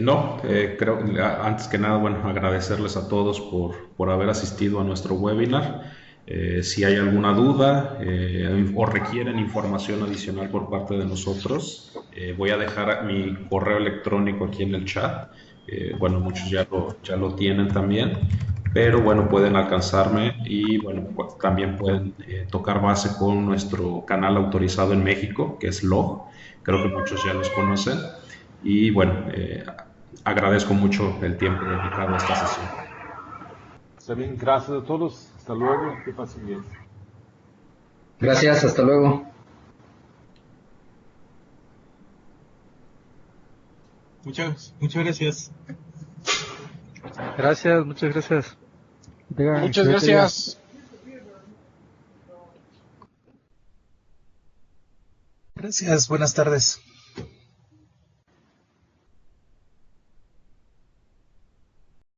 Speaker 2: No, creo, antes que nada, bueno, agradecerles a todos por haber asistido a nuestro webinar. Si hay alguna duda o requieren información adicional por parte de nosotros, voy a dejar mi correo electrónico aquí en el chat. Bueno, muchos ya lo tienen también, pero bueno, pueden alcanzarme y bueno, pues, también pueden tocar base con nuestro canal autorizado en México, que es LOG. Creo que muchos ya los conocen. Y bueno, agradezco mucho el tiempo dedicado a esta sesión.
Speaker 1: Está bien, gracias a todos. Hasta luego, que pasen bien.
Speaker 7: Gracias, hasta luego.
Speaker 5: Muchas gracias.
Speaker 3: Gracias, muchas gracias.
Speaker 8: Muchas gracias.
Speaker 9: Gracias, buenas tardes.